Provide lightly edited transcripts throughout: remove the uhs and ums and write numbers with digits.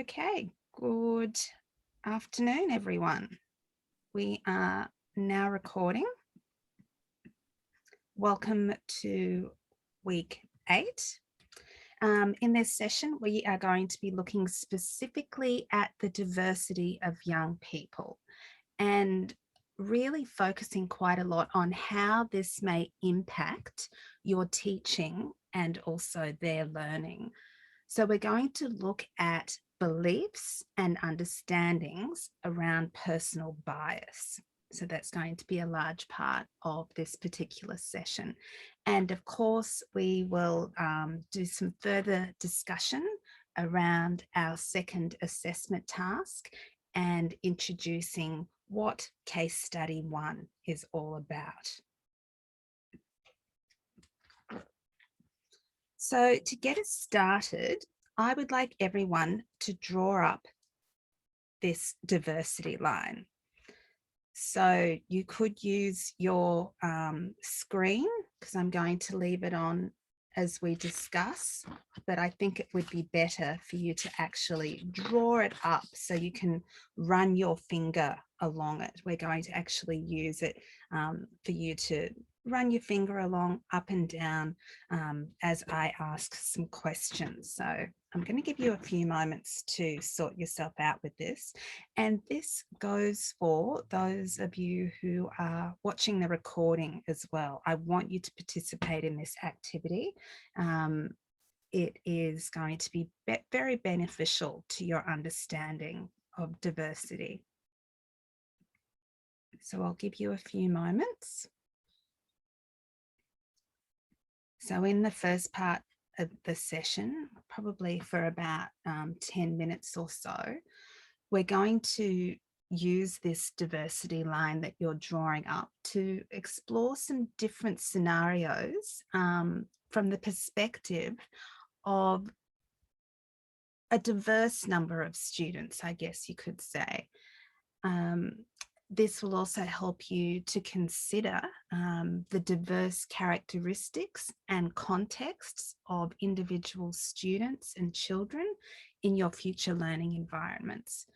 Okay, good afternoon, everyone. We are now recording. Welcome to week 8. In this session, we are going to be looking specifically at the diversity of young people and really focusing quite a lot on how this may impact your teaching and also their learning. So we're going to look at beliefs and understandings around personal bias. So that's going to be a large part of this particular session. And of course, we will do some further discussion around our second assessment task and introducing what case study 1 is all about. So to get us started, I would like everyone to draw up this diversity line. So you could use your screen, because I'm going to leave it on as we discuss, but I think it would be better for you to actually draw it up so you can run your finger along it. We're going to actually use it for you to run your finger along up and down as I ask some questions. So I'm going to give you a few moments to sort yourself out with this. And this goes for those of you who are watching the recording as well. I want you to participate in this activity. It is going to be very beneficial to your understanding of diversity. So I'll give you a few moments. So in the first part of the session, probably for about 10 minutes or so, we're going to use this diversity line that you're drawing up to explore some different scenarios from the perspective of a diverse number of students, I guess you could say. This will also help you to consider the diverse characteristics and contexts of individual students and children in your future learning environments.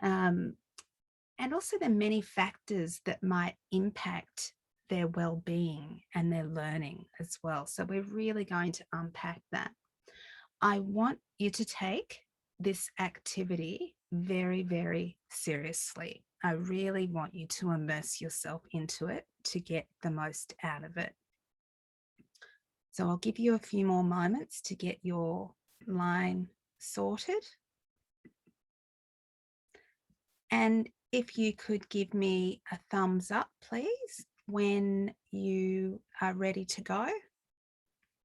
And also the many factors that might impact their well-being and their learning as well. So we're really going to unpack that. I want you to take this activity very, very seriously. I really want you to immerse yourself into it to get the most out of it. So I'll give you a few more moments to get your line sorted. And if you could give me a thumbs up, please, when you are ready to go.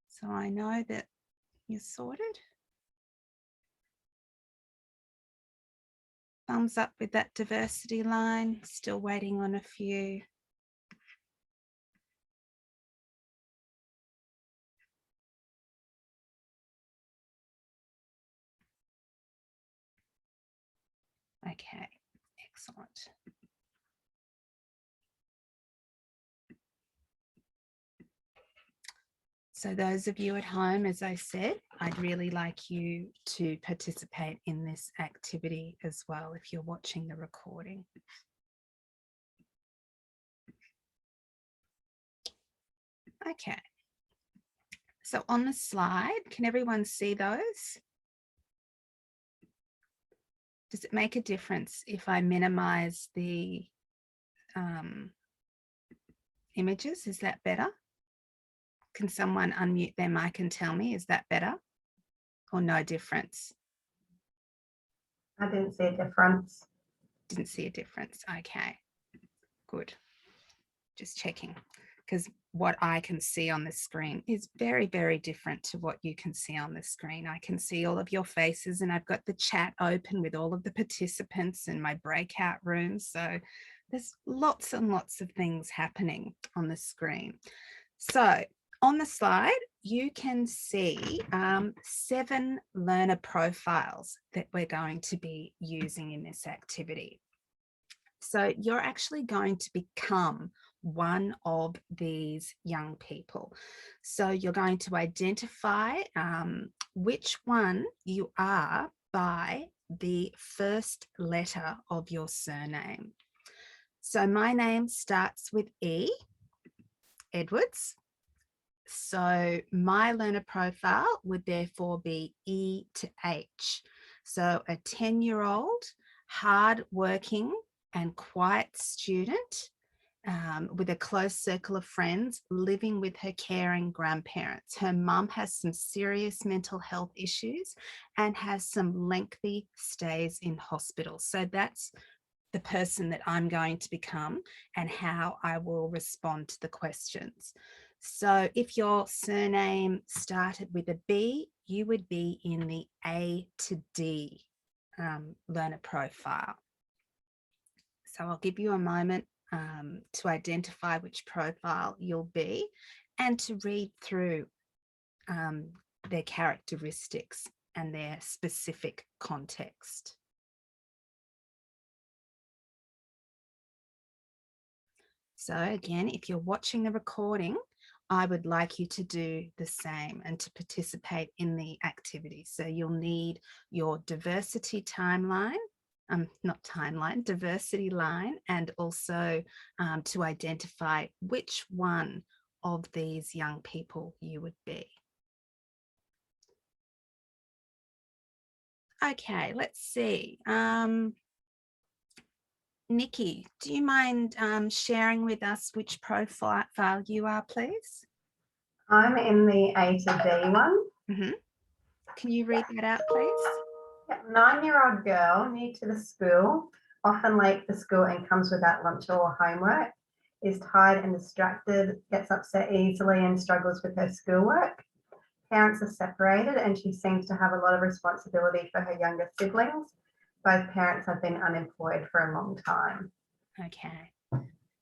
So I know that you're sorted. Thumbs up with that diversity line. Still waiting on a few. Okay, excellent. So those of you at home, as I said, I'd really like you to participate in this activity as well if you're watching the recording. Okay. So on the slide, can everyone see those? Does it make a difference if I minimize the images? Is that better? Can someone unmute their mic and tell me, is that better or no difference? I didn't see a difference. Didn't see a difference. Okay, good. Just checking, because what I can see on the screen is very, very different to what you can see on the screen. I can see all of your faces and I've got the chat open with all of the participants in my breakout rooms. So there's lots and lots of things happening on the screen. So on the slide, you can see 7 learner profiles that we're going to be using in this activity. So you're actually going to become one of these young people. So you're going to identify which one you are by the first letter of your surname. So my name starts with E, Edwards. So my learner profile would therefore be E to H. So a 10-year-old, hard-working and quiet student with a close circle of friends, living with her caring grandparents. Her mum has some serious mental health issues and has some lengthy stays in hospital. So that's the person that I'm going to become and how I will respond to the questions. So if your surname started with a B, you would be in the A to D learner profile. So I'll give you a moment to identify which profile you'll be and to read through their characteristics and their specific context. So again, if you're watching the recording, I would like you to do the same and to participate in the activity. So you'll need your diversity timeline, diversity line, and also to identify which one of these young people you would be. Okay, let's see. Nikki, do you mind sharing with us which profile you are, please? I'm in the A to D one. Mm-hmm. Can you read that out, please? 9-year-old girl, new to the school, often late for school and comes without lunch or homework, is tired and distracted, gets upset easily and struggles with her schoolwork. Parents are separated and she seems to have a lot of responsibility for her younger siblings. Both parents have been unemployed for a long time. Okay.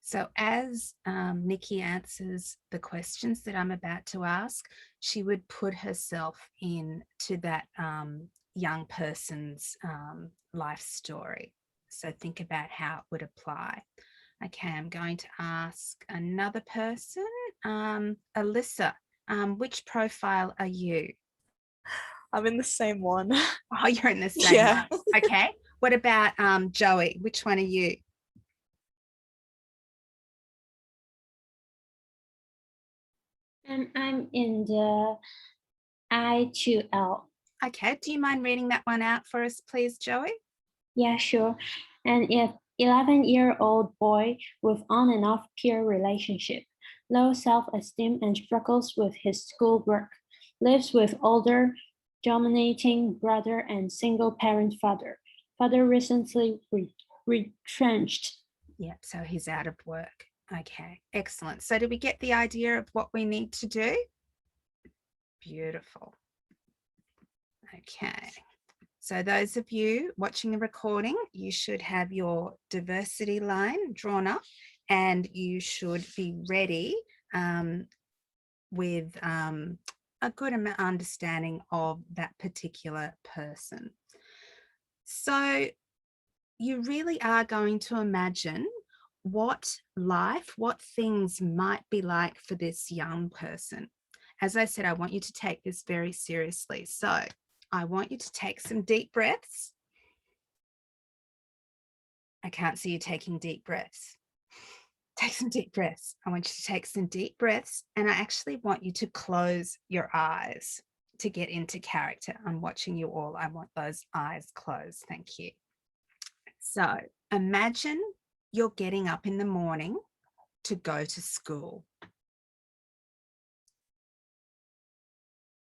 So as Nikki answers the questions that I'm about to ask, she would put herself into that young person's life story. So think about how it would apply. Okay, I'm going to ask another person. Alyssa, which profile are you? I'm in the same one. Oh, you're in the same Yeah. one. Okay. What about Joey? Which one are you? And I'm in the I2L. Okay. Do you mind reading that one out for us, please, Joey? Yeah, sure. And if 11-year-old boy with on and off peer relationship, low self-esteem and struggles with his schoolwork, lives with older dominating brother and single parent father. Father recently retrenched. Yep. So he's out of work. Okay. Excellent. So did we get the idea of what we need to do? Beautiful. Okay. So those of you watching the recording, you should have your diversity line drawn up and you should be ready with a good understanding of that particular person. So you really are going to imagine what life, what things might be like for this young person. As I said, I want you to take this very seriously. So I want you to take some deep breaths. I can't see you taking deep breaths. Take some deep breaths. I want you to take some deep breaths, and I actually want you to close your eyes to get into character. I'm watching you all. I want those eyes closed. Thank you. So imagine you're getting up in the morning to go to school.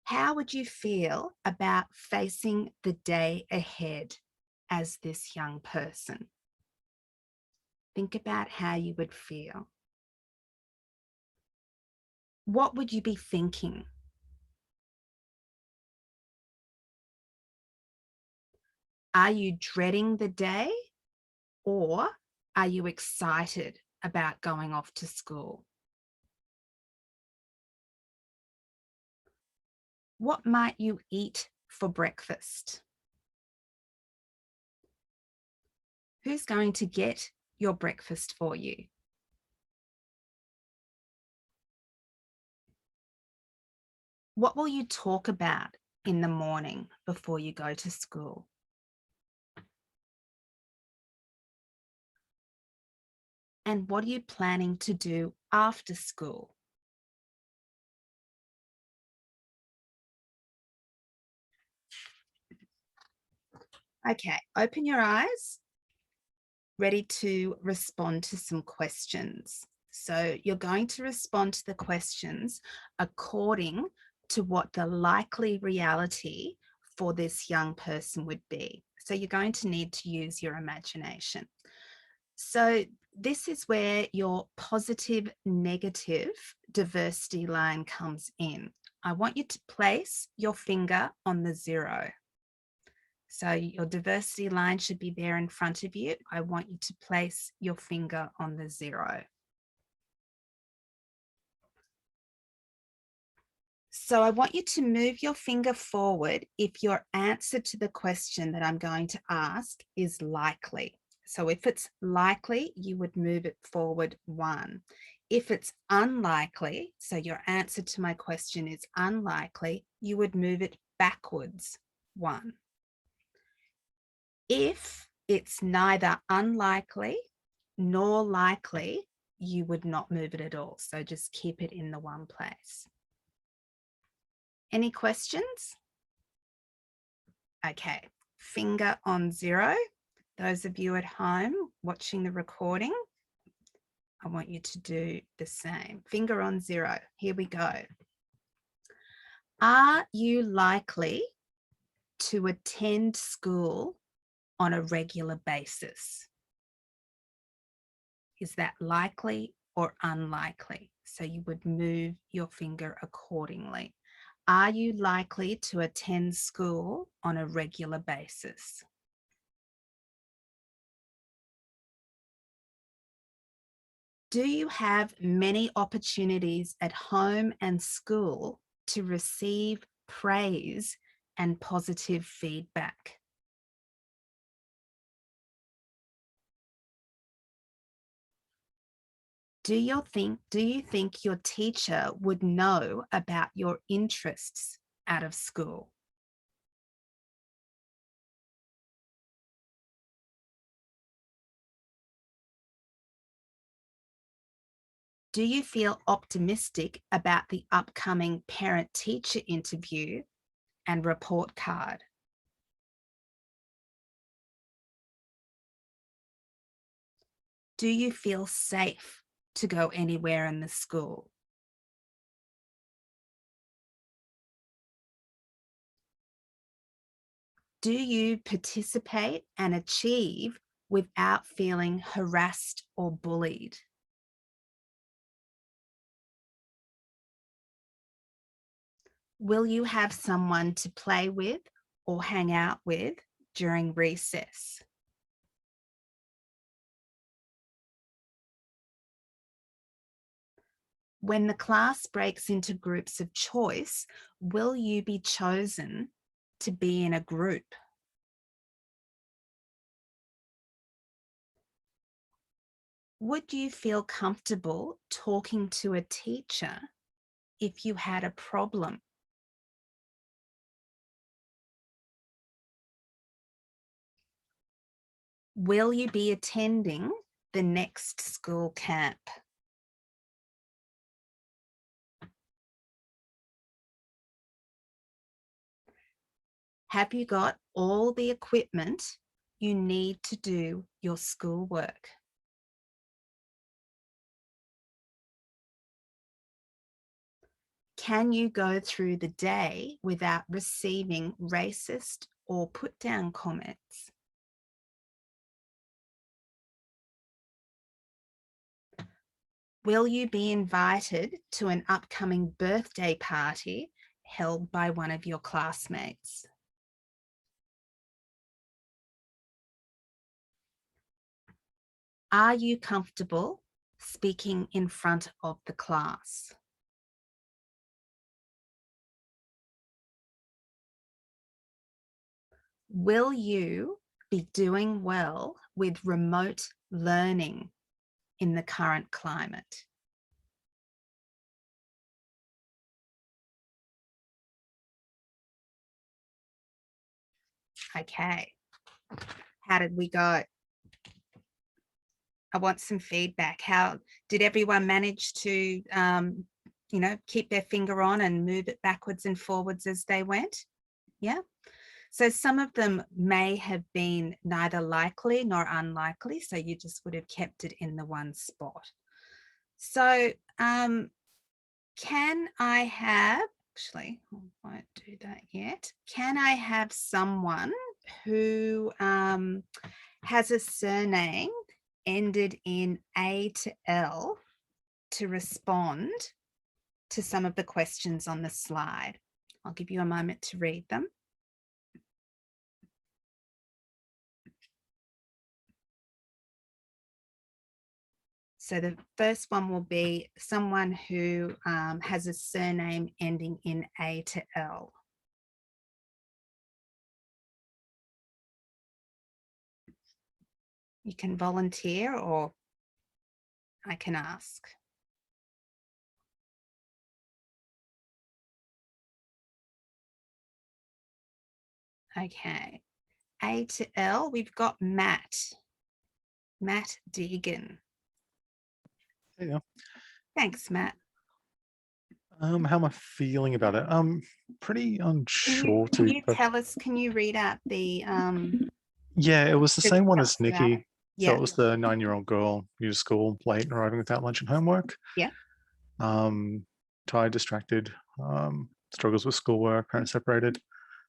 How would you feel about facing the day ahead as this young person? Think about how you would feel. What would you be thinking? Are you dreading the day, or are you excited about going off to school? What might you eat for breakfast? Who's going to get your breakfast for you? What will you talk about in the morning before you go to school? And what are you planning to do after school? Okay, open your eyes, ready to respond to some questions. So you're going to respond to the questions according to what the likely reality for this young person would be. So you're going to need to use your imagination. So this is where your positive, negative diversity line comes in. I want you to place your finger on the 0. So your diversity line should be there in front of you. I want you to place your finger on the 0. So I want you to move your finger forward if your answer to the question that I'm going to ask is likely. So if it's likely, you would move it forward 1. If it's unlikely, so your answer to my question is unlikely, you would move it backwards 1. If it's neither unlikely nor likely, you would not move it at all. So just keep it in the 1 place. Any questions? Okay, finger on 0. Those of you at home watching the recording, I want you to do the same. Finger on 0. Here we go. Are you likely to attend school on a regular basis? Is that likely or unlikely? So you would move your finger accordingly. Are you likely to attend school on a regular basis? Do you have many opportunities at home and school to receive praise and positive feedback? Do you think your teacher would know about your interests out of school? Do you feel optimistic about the upcoming parent-teacher interview and report card? Do you feel safe to go anywhere in the school? Do you participate and achieve without feeling harassed or bullied? Will you have someone to play with or hang out with during recess? When the class breaks into groups of choice, will you be chosen to be in a group? Would you feel comfortable talking to a teacher if you had a problem? Will you be attending the next school camp? Have you got all the equipment you need to do your schoolwork? Can you go through the day without receiving racist or put down comments? Will you be invited to an upcoming birthday party held by one of your classmates? Are you comfortable speaking in front of the class? Will you be doing well with remote learning in the current climate? Okay, how did we go? I want some feedback. How did everyone manage to, you know, keep their finger on and move it backwards and forwards as they went? Yeah. So some of them may have been neither likely nor unlikely. So you just would have kept it in the one spot. So can I have, actually, I won't do that yet. Can I have someone who has a surname ended in A to L to respond to some of the questions on the slide? I'll give you a moment to read them. So the first one will be someone who has a surname ending in A to L. You can volunteer or I can ask. Okay, A to L, we've got Matt Deegan. Yeah. Thanks, Matt. How am I feeling about it? Pretty unsure Can to. you tell us, can you read out the Yeah, it was the to same one tell as us about Nikki. it? So Yeah, it was the 9-year-old girl new to school late, arriving without lunch and homework. Yeah. Tired, distracted, struggles with schoolwork, parents separated.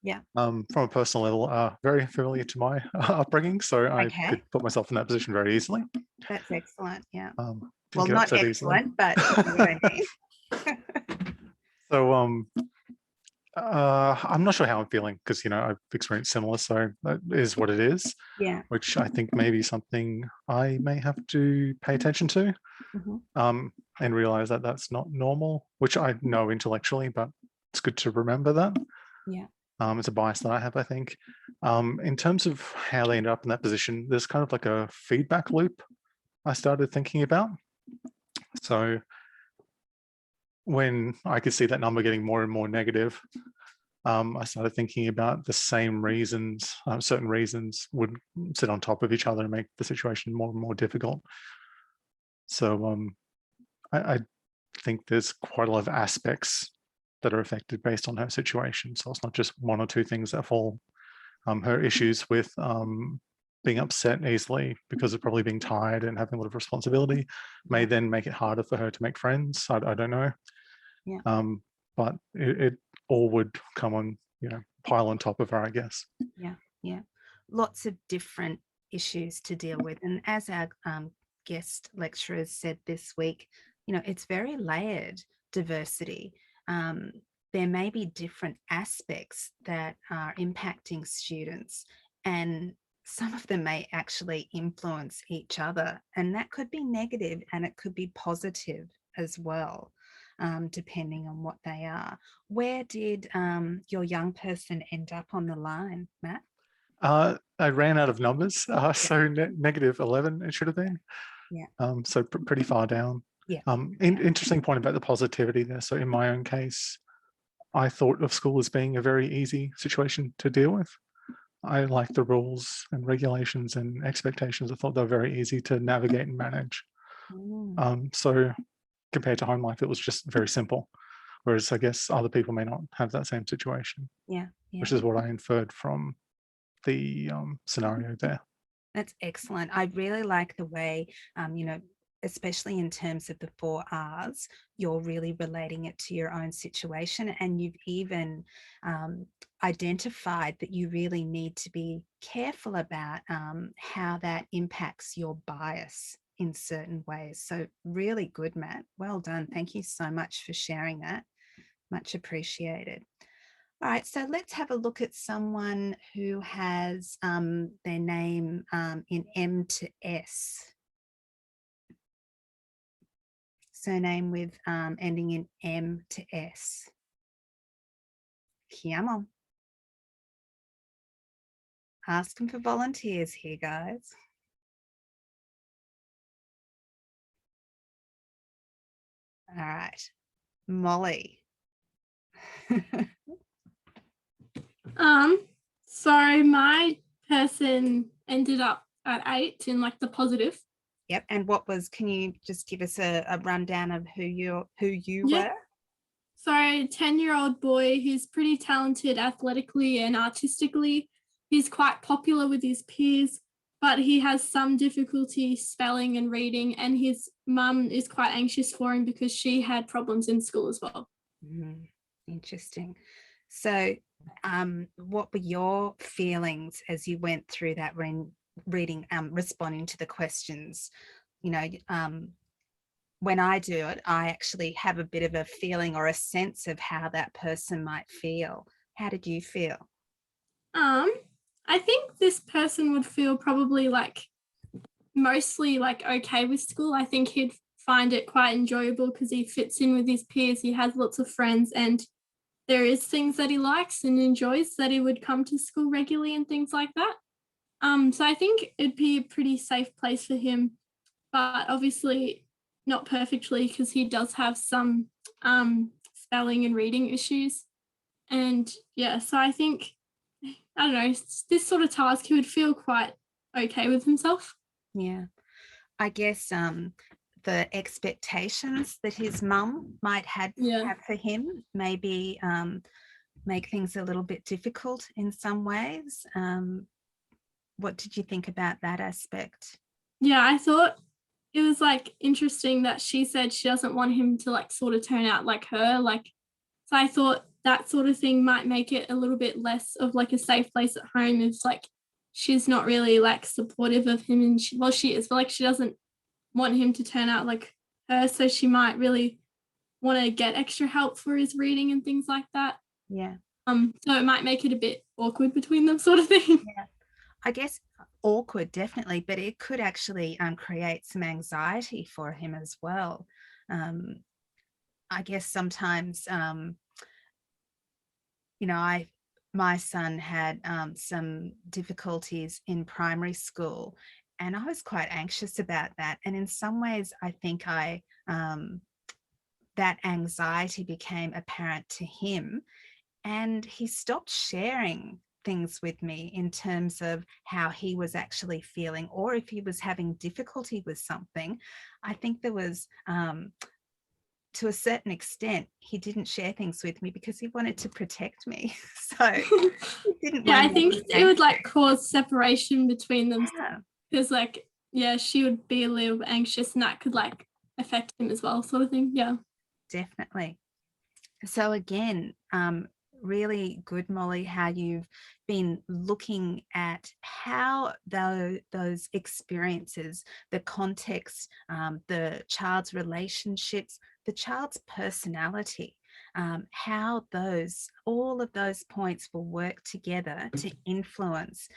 Yeah. From a personal level, very familiar to my upbringing, so I Okay. could put myself in that position very easily. That's excellent. Yeah. Didn't Well, get not upset easily. excellent, but you know what I mean. So I'm not sure how I'm feeling because, you know, I've experienced similar, so that is what it is, Yeah. which I think may be something I may have to pay attention to, Mhm. and realize that that's not normal, which I know intellectually, but it's good to remember that. Yeah. It's a bias that I have, I think. In terms of how they end up in that position, there's kind of like a feedback loop I started thinking about. So when I could see that number getting more and more negative, I started thinking about the same reasons, certain reasons would sit on top of each other and make the situation more and more difficult. So I think there's quite a lot of aspects that are affected based on her situation. So it's not just one or two things that fall. Her issues with being upset easily because of probably being tired and having a lot of responsibility may then make it harder for her to make friends. I don't know. Yeah. But it all would come on, you know, pile on top of her, I guess. Yeah. Lots of different issues to deal with. And as our guest lecturers said this week, you know, it's very layered diversity. There may be different aspects that are impacting students, and some of them may actually influence each other. And that could be negative and it could be positive as well, depending on what they are. Where did your young person end up on the line, Matt? I ran out of numbers, so -11 it should have been. Yeah. So pretty far down. Yeah. Interesting point about the positivity there. So in my own case, I thought of school as being a very easy situation to deal with. I like the rules and regulations and expectations. I thought they were very easy to navigate and manage. So compared to home life, it was just very simple. Whereas I guess other people may not have that same situation. Yeah. Which is what I inferred from the scenario there. That's excellent. I really like the way, you know, especially in terms of the 4 R's, you're really relating it to your own situation. And you've even identified that you really need to be careful about how that impacts your bias in certain ways. So really good, Matt. Well done. Thank you so much for sharing that. Much appreciated. All right, so let's have a look at someone who has their name in M to S. Surname with ending in M to S. Come on. Asking for volunteers here, guys. All right, Molly. So my person ended up at 8 in like the positive. Yep. And can you just give us a rundown of who you Yeah. were? So, 10-year-old boy who's pretty talented athletically and artistically. He's quite popular with his peers, but he has some difficulty spelling and reading, and his mum is quite anxious for him because she had problems in school as well. Interesting. So, what were your feelings as you went through that reading, responding to the questions? You know, when I do it, I actually have a bit of a feeling or a sense of how that person might feel. How did you feel? I think this person would feel probably mostly okay with school. I think he'd find it quite enjoyable because he fits in with his peers. He has lots of friends, and there is things that he likes and enjoys that he would come to school regularly and things like that. So I think it'd be a pretty safe place for him, but obviously not perfectly because he does have some spelling and reading issues. And yeah, so I think, I don't know, this sort of task he would feel quite okay with himself. Yeah, I guess the expectations that his mum might have for him maybe make things a little bit difficult in some ways. What did you think about that aspect? Yeah, I thought it was interesting that she said she doesn't want him to sort of turn out like her. So I thought that sort of thing might make it a little bit less of a safe place at home. It's she's not really supportive of him, and she is, but she doesn't want him to turn out like her. So she might really want to get extra help for his reading and things like that. Yeah. So it might make it a bit awkward between them, sort of thing. Yeah. I guess awkward, definitely, but it could actually create some anxiety for him as well. I guess sometimes, my son had some difficulties in primary school, and I was quite anxious about that. And in some ways, I think that anxiety became apparent to him, and he stopped sharing things with me in terms of how he was actually feeling, or if he was having difficulty with something. I think there was, to a certain extent, he didn't share things with me because he wanted to protect me. So he didn't Yeah, want I think me it would cause separation between them, Yeah. because she would be a little bit anxious, and that could affect him as well, sort of thing. Yeah. Definitely. So again, really good, Molly, how you've been looking at how those experiences, the context, the child's relationships, the child's personality, how all of those points will work together to influence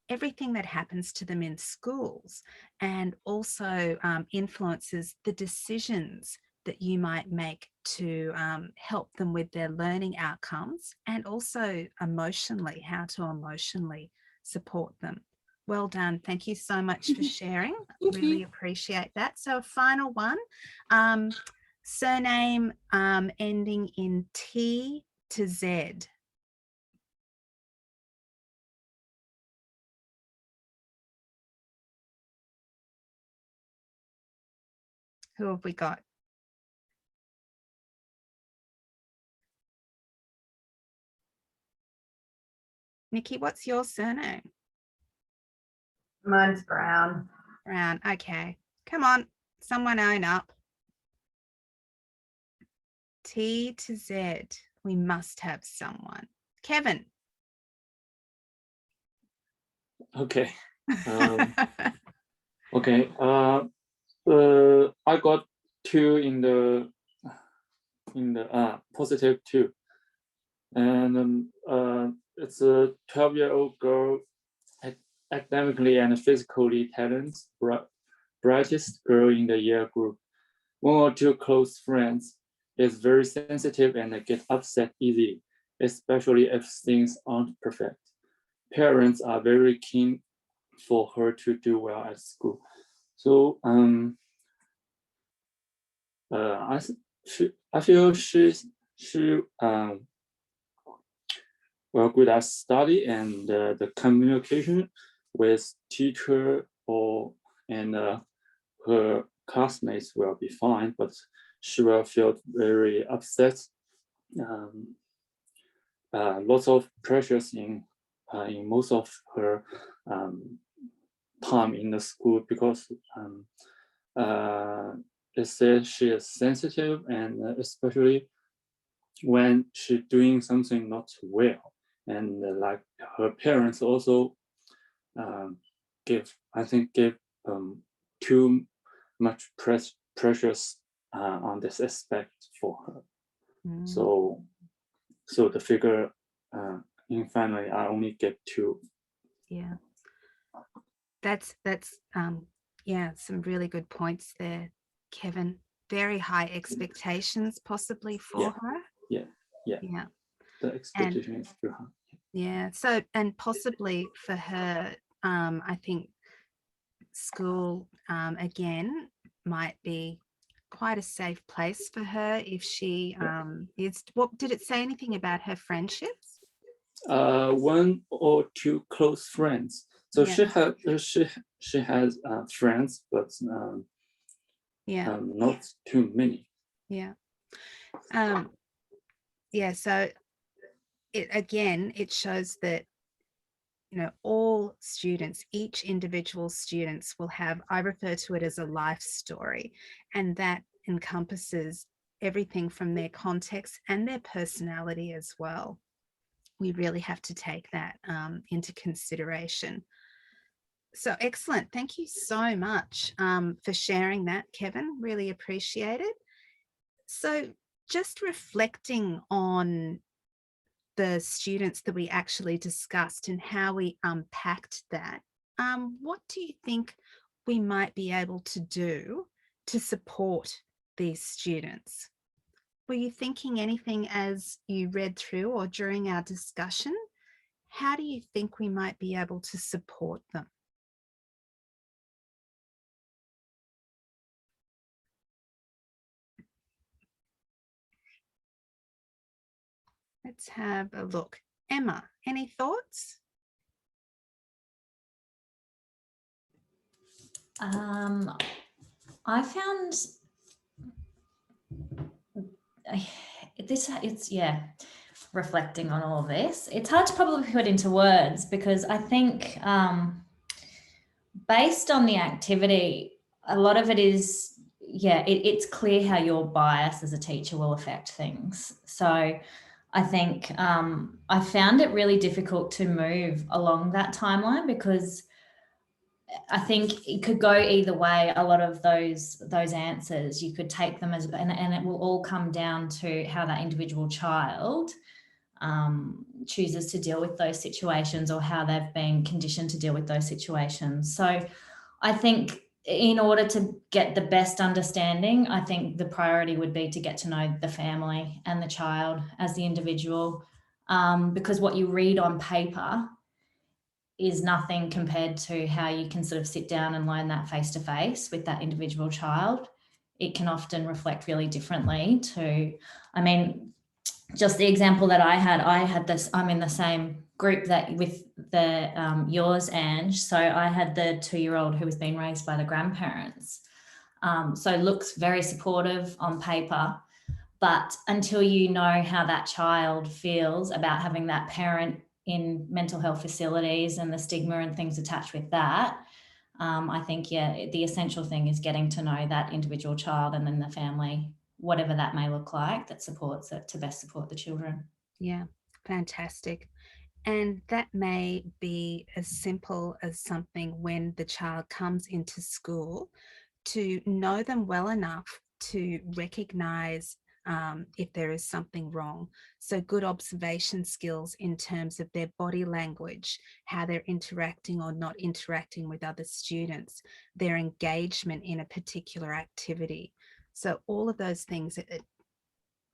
everything that happens to them in schools, and also influences the decisions that you might make to help them with their learning outcomes, and also emotionally, how to emotionally support them. Well done. Thank you so much for sharing. Really appreciate that. So a final one, surname ending in T to Z. Who have we got? Nikki, what's your surname? Mine's Brown. Brown. Okay. Come on, someone own up. T to Z. We must have someone. Kevin. Okay. Okay. I got 2 in the positive 2, and it's a 12-year-old girl, academically and physically talented, brightest girl in the year group. 1 or 2 close friends, is very sensitive and get upset easily, especially if things aren't perfect. Parents are very keen for her to do well at school. So I feel she well good at study, and the communication with teacher or and her classmates will be fine, but she will feel very upset. Lots of pressures in most of her time in the school, because it says she is sensitive, and especially when she's doing something not well, and like her parents also give too much pressures on this aspect for her. Mm. So the figure in family, I only get 2. Yeah, that's yeah, some really good points there, Kevin. Very high expectations possibly for Yeah. her. Yeah. Yeah. The expectation is too high. Yeah. So, and possibly for her, I think school again might be quite a safe place for her if she is. What did it say anything about her friendships? 1 or 2 close friends. So Yeah. she has friends, but Yeah. not too many. Yeah. Yeah. So it shows that, you know, all students, each individual students will have, I refer to it as a life story, and that encompasses everything from their context and their personality as well. We really have to take that into consideration. So excellent. Thank you so much for sharing that, Kevin. Really appreciate it. So just reflecting on the students that we actually discussed and how we unpacked that, what do you think we might be able to do to support these students? Were you thinking anything as you read through or during our discussion? How do you think we might be able to support them? Let's have a look. Emma, any thoughts? I found it's reflecting on all of this, it's hard to probably put into words, because I think based on the activity, a lot of it is, it's clear how your bias as a teacher will affect things. So I think I found it really difficult to move along that timeline, because I think it could go either way. A lot of those answers, you could take them as, and it will all come down to how that individual child chooses to deal with those situations, or how they've been conditioned to deal with those situations. So I think in order to get the best understanding, I think the priority would be to get to know the family and the child as the individual, because what you read on paper is nothing compared to how you can sort of sit down and learn that face to face with that individual child. It can often reflect really differently to, I mean, just the example that I had this, I'm in the same group that with the yours, Ange. So I had the 2-year-old who was being raised by the grandparents. So looks very supportive on paper, but until you know how that child feels about having that parent in mental health facilities and the stigma and things attached with that, I think, the essential thing is getting to know that individual child and then the family, whatever that may look like, that supports it to best support the children. Yeah, fantastic. And that may be as simple as something when the child comes into school, to know them well enough to recognize if there is something wrong. So good observation skills in terms of their body language, how they're interacting or not interacting with other students, their engagement in a particular activity. So all of those things,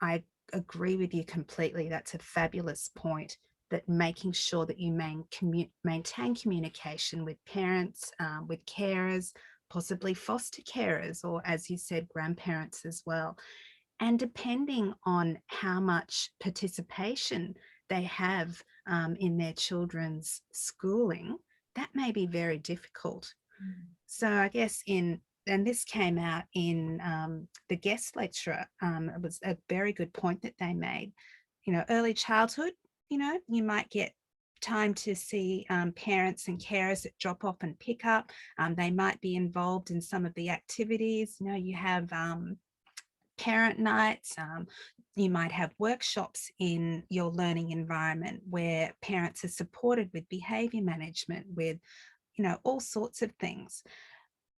I agree with you completely. That's a fabulous point, that making sure that you maintain communication with parents, with carers, possibly foster carers, or as you said, grandparents as well. And depending on how much participation they have in their children's schooling, that may be very difficult. So I guess and this came out in the guest lecturer. It was a very good point that they made. Early childhood, you might get time to see parents and carers that drop off and pick up. They might be involved in some of the activities. You have parent nights. You might have workshops in your learning environment where parents are supported with behavior management, with all sorts of things.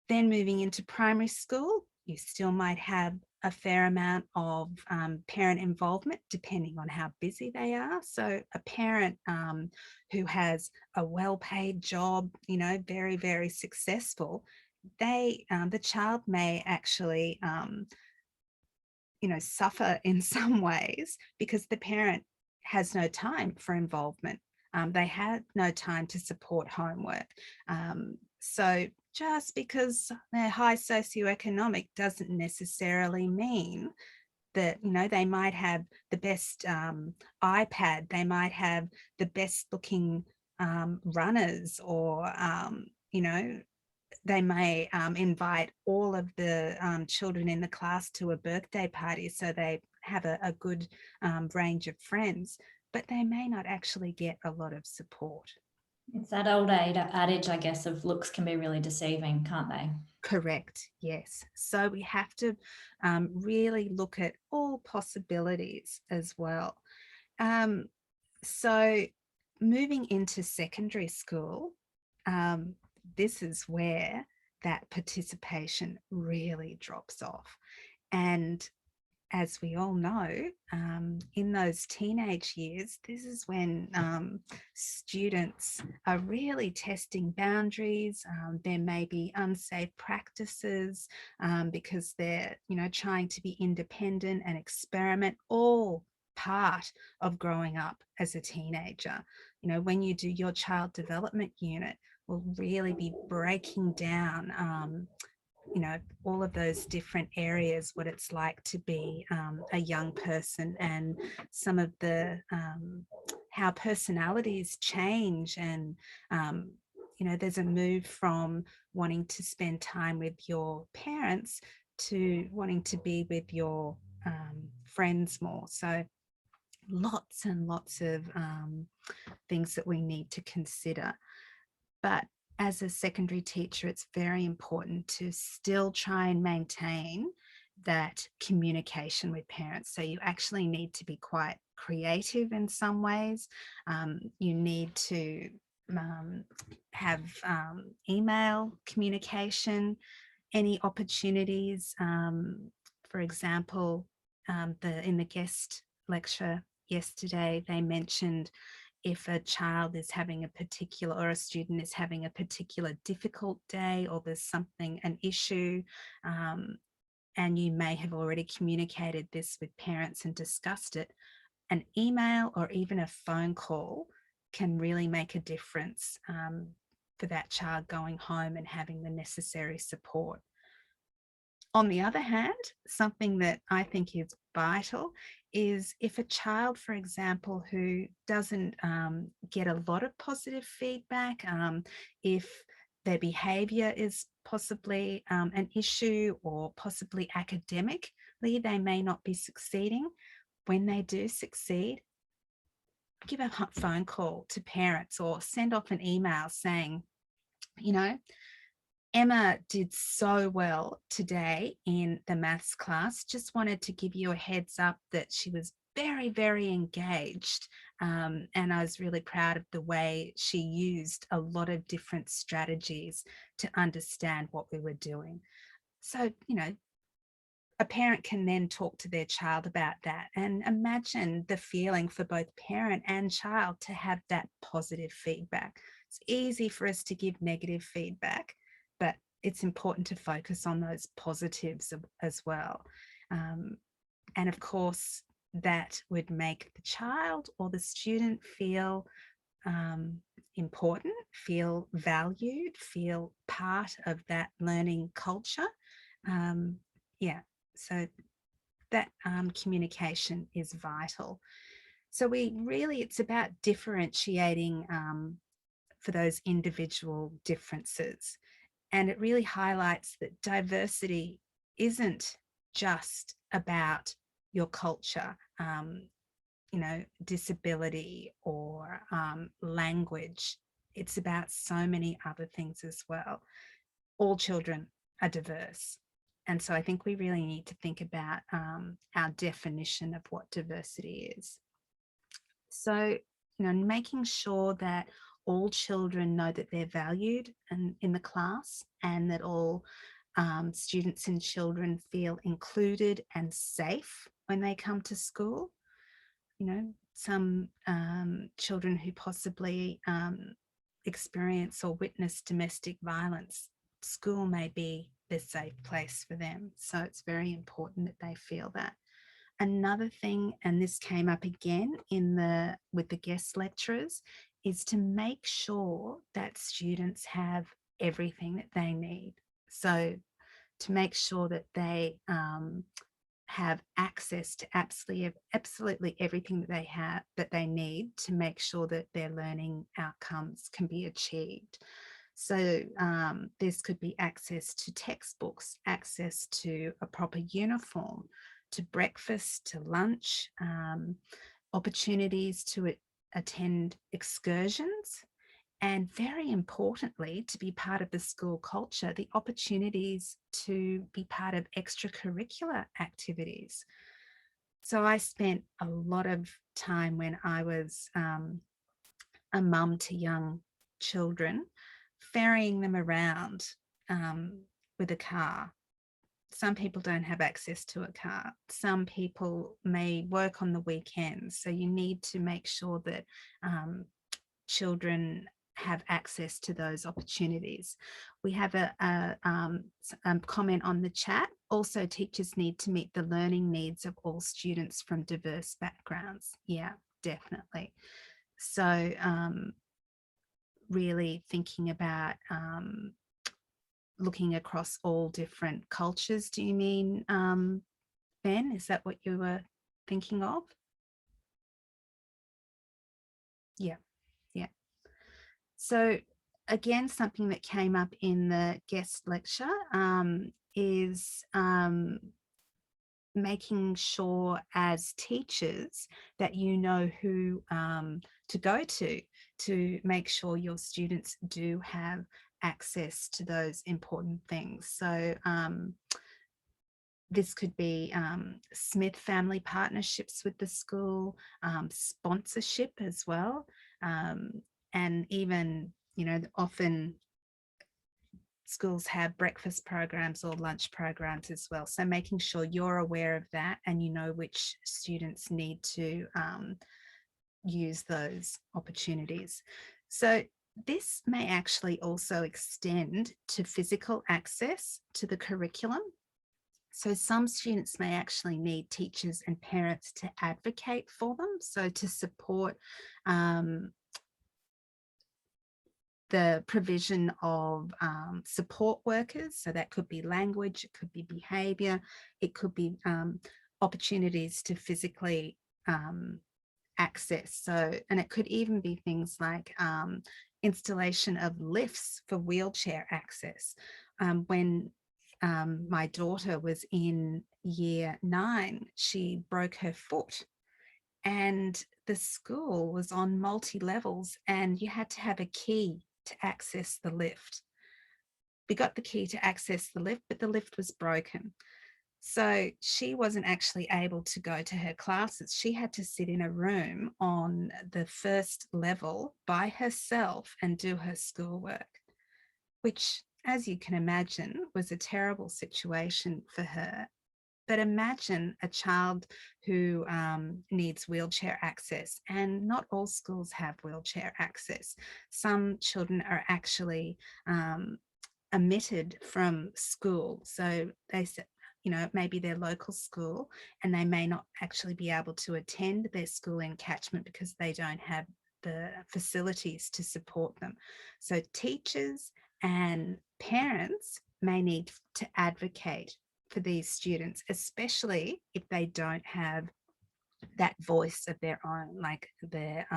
Then moving into primary school, you still might have a fair amount of parent involvement depending on how busy they are. So a parent who has a well-paid job, very, very successful, the child may actually suffer in some ways because the parent has no time for involvement. They have no time to support homework. So just because they're high socioeconomic doesn't necessarily mean that, they might have the best iPad, they might have the best looking runners, or, they may invite all of the children in the class to a birthday party, so they have a good range of friends, but they may not actually get a lot of support. It's that old adage, I guess, of looks can be really deceiving, can't they? Correct, yes. So we have to really look at all possibilities as well. So moving into secondary school, this is where that participation really drops off. And as we all know, in those teenage years, this is when students are really testing boundaries. There may be unsafe practices because they're, trying to be independent and experiment, all part of growing up as a teenager. When you do your child development unit, we'll really be breaking down all of those different areas, what it's like to be a young person, and some of the how personalities change, and there's a move from wanting to spend time with your parents to wanting to be with your friends more. So lots and lots of things that we need to consider. But as a secondary teacher, it's very important to still try and maintain that communication with parents. So you actually need to be quite creative in some ways. You need to have email communication, any opportunities. For example, in the guest lecture yesterday, they mentioned if a child is having a particular, or a student is having a particular difficult day, or there's something, an issue, and you may have already communicated this with parents and discussed it, an email or even a phone call can really make a difference for that child going home and having the necessary support. On the other hand, something that I think is vital is if a child, for example, who doesn't get a lot of positive feedback, if their behaviour is possibly an issue, or possibly academically they may not be succeeding, when they do succeed, give a phone call to parents or send off an email saying, Emma did so well today in the maths class. Just wanted to give you a heads up that she was very, very engaged. And I was really proud of the way she used a lot of different strategies to understand what we were doing. So, a parent can then talk to their child about that, and imagine the feeling for both parent and child to have that positive feedback. It's easy for us to give negative feedback, but it's important to focus on those positives as well. And of course, that would make the child or the student feel important, feel valued, feel part of that learning culture. So that communication is vital. So it's about differentiating for those individual differences. And it really highlights that diversity isn't just about your culture, you know, disability or language. It's about so many other things as well. All children are diverse. And so I think we really need to think about our definition of what diversity is. So, you know, making sure that all children know that they're valued and in the class, and that all students and children feel included and safe when they come to school. You know, some children who possibly experience or witness domestic violence, school may be the safe place for them. So it's very important that they feel that. Another thing, and this came up again with the guest lecturers, is to make sure that students have everything that they need. So to make sure that they have access to absolutely everything that they need to make sure that their learning outcomes can be achieved. So this could be access to textbooks, access to a proper uniform, to breakfast, to lunch, opportunities to attend excursions, and very importantly, to be part of the school culture, the opportunities to be part of extracurricular activities. So I spent a lot of time when I was a mum to young children, ferrying them around with a car. Some people don't have access to a car. Some people may work on the weekends. So you need to make sure that children have access to those opportunities. We have a comment on the chat. Also, teachers need to meet the learning needs of all students from diverse backgrounds. Yeah, definitely. So really thinking about looking across all different cultures. Do you mean, Ben? Is that what you were thinking of? Yeah, yeah. So again, something that came up in the guest lecture is making sure as teachers that you know who to go to make sure your students do have access to those important things. So this could be Smith family partnerships with the school, sponsorship as well, and even, you know, often schools have breakfast programs or lunch programs as well. So making sure you're aware of that and you know which students need to use those opportunities. So this may actually also extend to physical access to the curriculum. So some students may actually need teachers and parents to advocate for them. So to support the provision of support workers. So that could be language, it could be behaviour, it could be opportunities to physically access. So, and it could even be things like installation of lifts for wheelchair access. When my daughter was in year 9, she broke her foot, and the school was on multi-levels and you had to have a key to access the lift. We got the key to access the lift, but the lift was broken. So she wasn't actually able to go to her classes. She had to sit in a room on the first level by herself and do her schoolwork, which, as you can imagine, was a terrible situation for her. But imagine a child who needs wheelchair access, and not all schools have wheelchair access. Some children are actually omitted from school. So they said, you know, maybe their local school, and they may not actually be able to attend their school in catchment because they don't have the facilities to support them. So teachers and parents may need to advocate for these students, especially if they don't have that voice of their own, like their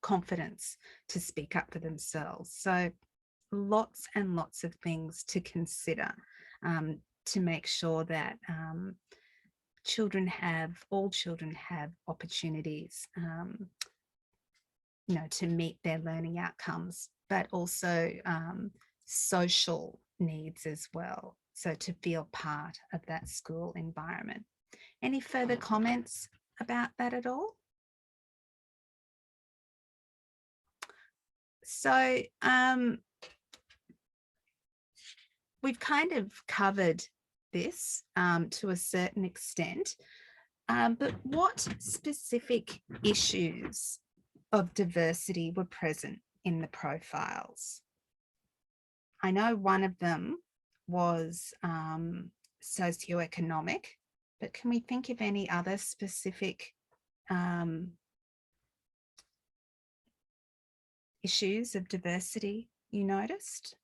confidence to speak up for themselves. So lots and lots of things to consider to make sure that all children have opportunities, to meet their learning outcomes, but also social needs as well. So to feel part of that school environment. Any further comments about that at all? So we've kind of covered this to a certain extent, but what specific issues of diversity were present in the profiles? I know one of them was socioeconomic, but can we think of any other specific issues of diversity you noticed?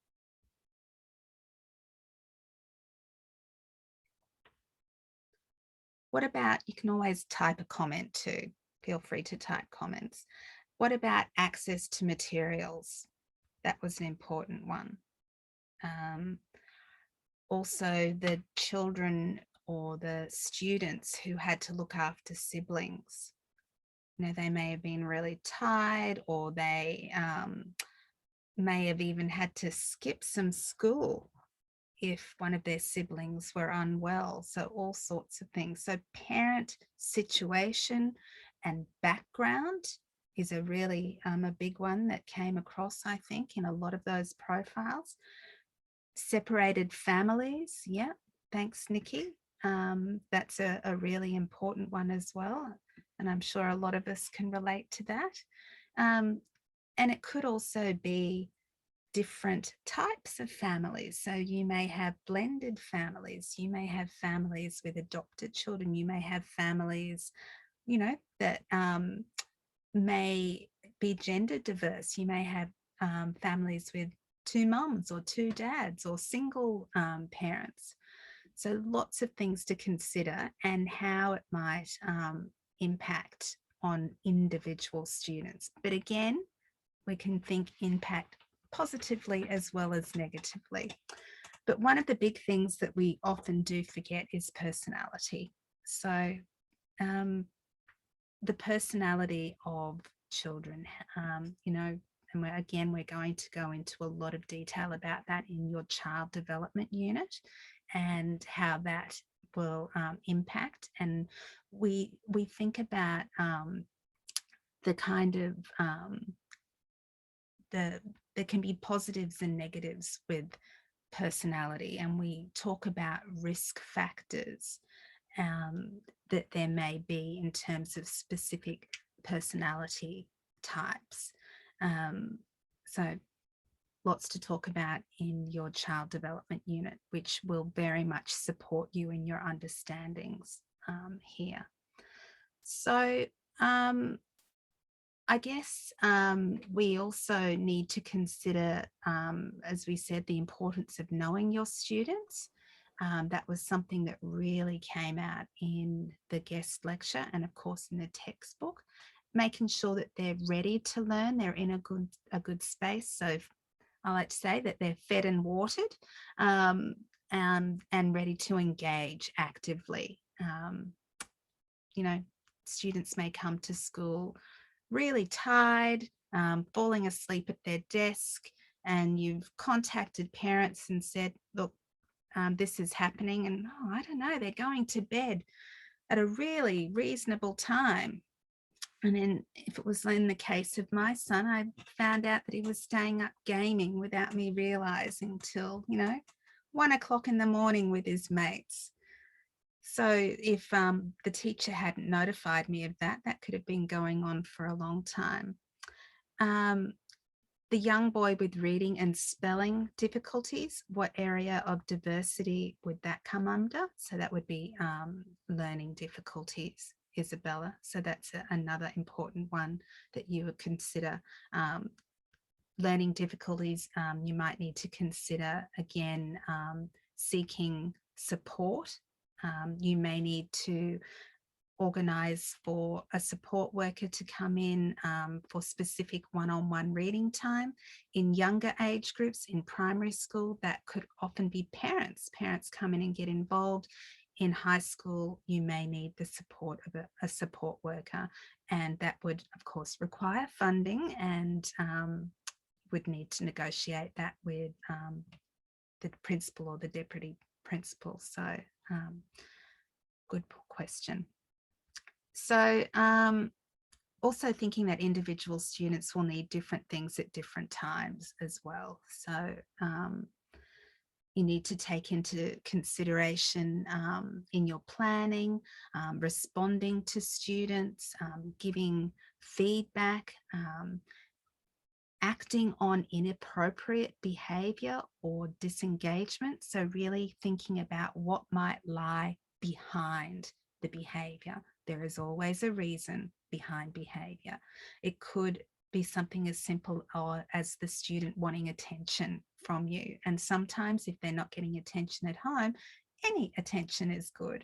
What about, you can always type a comment too. Feel free to type comments. What about access to materials? That was an important one. Also, the children or the students who had to look after siblings. They may have been really tired, or they may have even had to skip some school if one of their siblings were unwell. So all sorts of things. So parent situation and background is a really a big one that came across, I think, in a lot of those profiles. Separated families. Yeah, thanks, Nikki. That's a really important one as well. And I'm sure a lot of us can relate to that. And it could also be different types of families. So you may have blended families. You may have families with adopted children. You may have families, that may be gender diverse. You may have families with 2 mums or 2 dads or single parents. So lots of things to consider, and how it might impact on individual students. But again, we can think impact positively as well as negatively. But one of the big things that we often do forget is personality. So the personality of children, and we're going to go into a lot of detail about that in your child development unit and how that will impact. And we think about the kind of there can be positives and negatives with personality, and we talk about risk factors that there may be in terms of specific personality types. So lots to talk about in your child development unit, which will very much support you in your understandings here. So I guess we also need to consider, as we said, the importance of knowing your students. That was something that really came out in the guest lecture and, of course, in the textbook, making sure that they're ready to learn, they're in a good space. So I like to say that they're fed and watered and ready to engage actively. Students may come to school really tired, falling asleep at their desk, and you've contacted parents and said, look, this is happening, and I don't know, they're going to bed at a really reasonable time. And then if it was in the case of my son, I found out that he was staying up gaming without me realizing till, 1 o'clock in the morning with his mates. So if the teacher hadn't notified me of that, that could have been going on for a long time. The young boy with reading and spelling difficulties, what area of diversity would that come under? So that would be learning difficulties, Isabella. So that's another important one that you would consider. Learning difficulties, you might need to consider, again, seeking support. You may need to organise for a support worker to come in for specific one-on-one reading time. In younger age groups, in primary school, that could often be parents. Parents come in and get involved. In high school, you may need the support of a support worker, and that would, of course, require funding, and would need to negotiate that with the principal or the deputy principal. So good question. So also thinking that individual students will need different things at different times as well. So you need to take into consideration in your planning, responding to students, giving feedback, acting on inappropriate behaviour or disengagement. So really thinking about what might lie behind the behaviour. There is always a reason behind behaviour. It could be something as simple as the student wanting attention from you. And sometimes if they're not getting attention at home, any attention is good.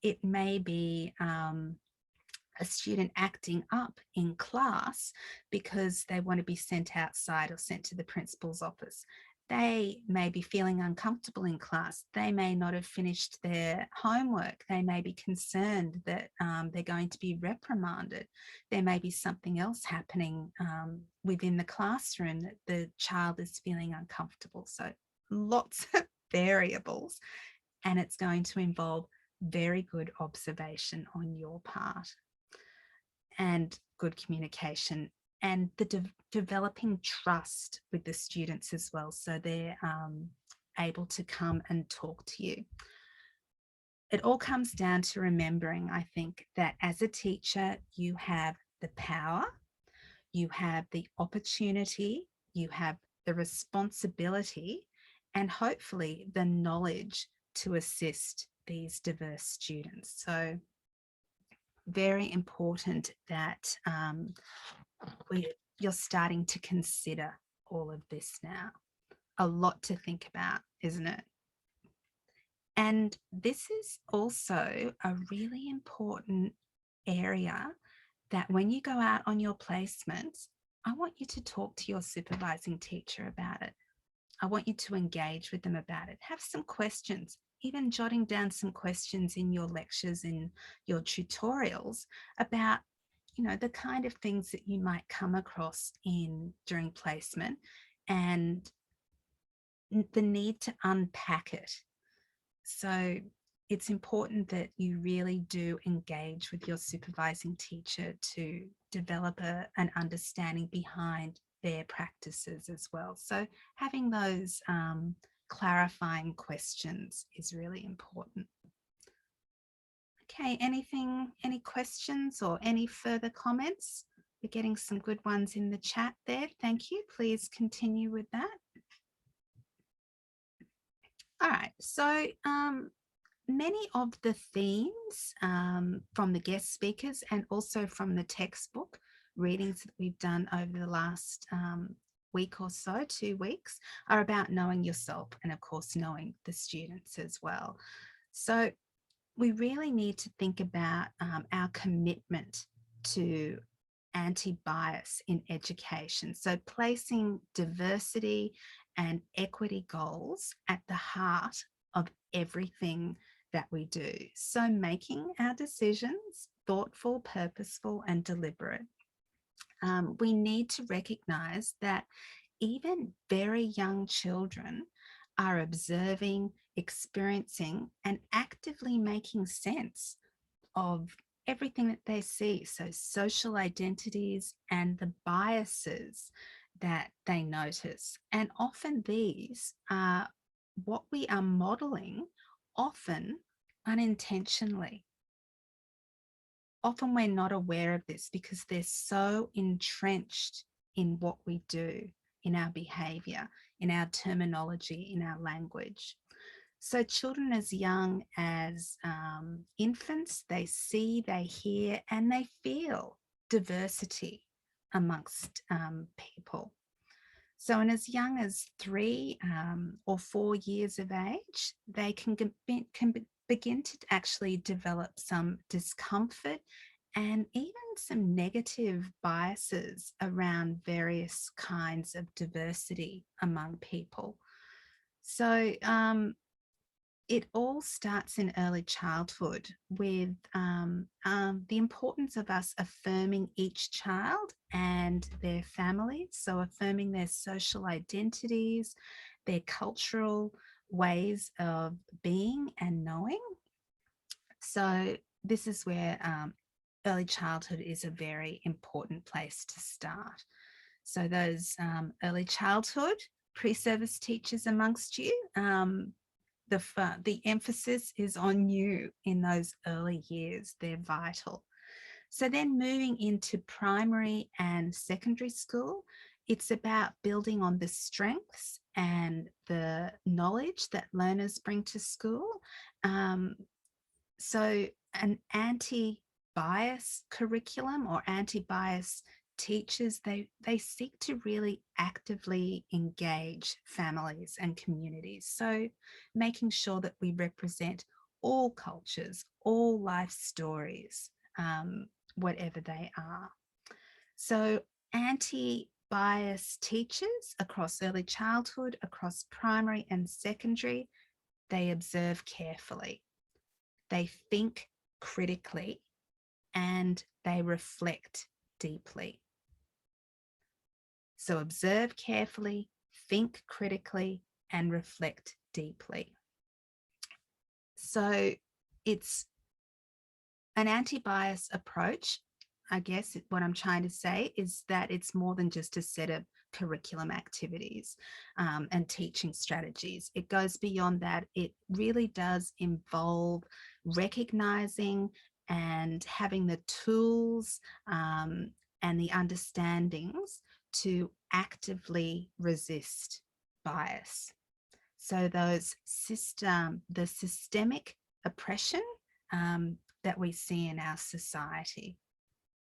It may be a student acting up in class because they want to be sent outside or sent to the principal's office. They may be feeling uncomfortable in class. They may not have finished their homework. They may be concerned that they're going to be reprimanded. There may be something else happening within the classroom that the child is feeling uncomfortable. So lots of variables, and it's going to involve very good observation on your part and good communication, and the developing trust with the students as well, so they're able to come and talk to you. It all comes down to remembering, I think, that as a teacher, you have the power, you have the opportunity, you have the responsibility, and hopefully the knowledge to assist these diverse students. So very important that you're starting to consider all of this now. A lot to think about, isn't it? And this is also a really important area that when you go out on your placements, I want you to talk to your supervising teacher about it. I want you to engage with them about it. Have some questions, even jotting down some questions in your lectures, in your tutorials about, you know, the kind of things that you might come across during placement, and the need to unpack it. So it's important that you really do engage with your supervising teacher to develop an understanding behind their practices as well. So having those clarifying questions is really important. Okay, any questions or any further comments? We're getting some good ones in the chat there. Thank you. Please continue with that. All right, so many of the themes from the guest speakers and also from the textbook readings that we've done over the last week or so, 2 weeks, are about knowing yourself and, of course, knowing the students as well. So we really need to think about our commitment to anti-bias in education. So placing diversity and equity goals at the heart of everything that we do. So making our decisions thoughtful, purposeful, and deliberate. We need to recognize that even very young children are observing, experiencing, and actively making sense of everything that they see. So social identities and the biases that they notice. And often these are what we are modeling, often unintentionally. Often we're not aware of this because they're so entrenched in what we do, in our behavior, in our terminology, in our language. So children as young as infants, they see, they hear, and they feel diversity amongst people. So, and as young as 3 or 4 years of age, they can begin to actually develop some discomfort and even some negative biases around various kinds of diversity among people. So it all starts in early childhood with the importance of us affirming each child and their families. So affirming their social identities, their cultural ways of being and knowing. So this is where early childhood is a very important place to start. So those early childhood pre-service teachers amongst you, the emphasis is on you in those early years. They're vital. So then moving into primary and secondary school, it's about building on the strengths and the knowledge that learners bring to school. So an anti-bias curriculum or anti-bias teachers, they seek to really actively engage families and communities. So making sure that we represent all cultures, all life stories, whatever they are. So anti-bias teachers across early childhood, across primary and secondary, they observe carefully, they think critically, and they reflect deeply. So observe carefully, think critically, and reflect deeply. So it's an anti-bias approach. I guess what I'm trying to say is that it's more than just a set of curriculum activities and teaching strategies. It goes beyond that. It really does involve recognizing and having the tools and the understandings to actively resist bias. So the systemic oppression that we see in our society,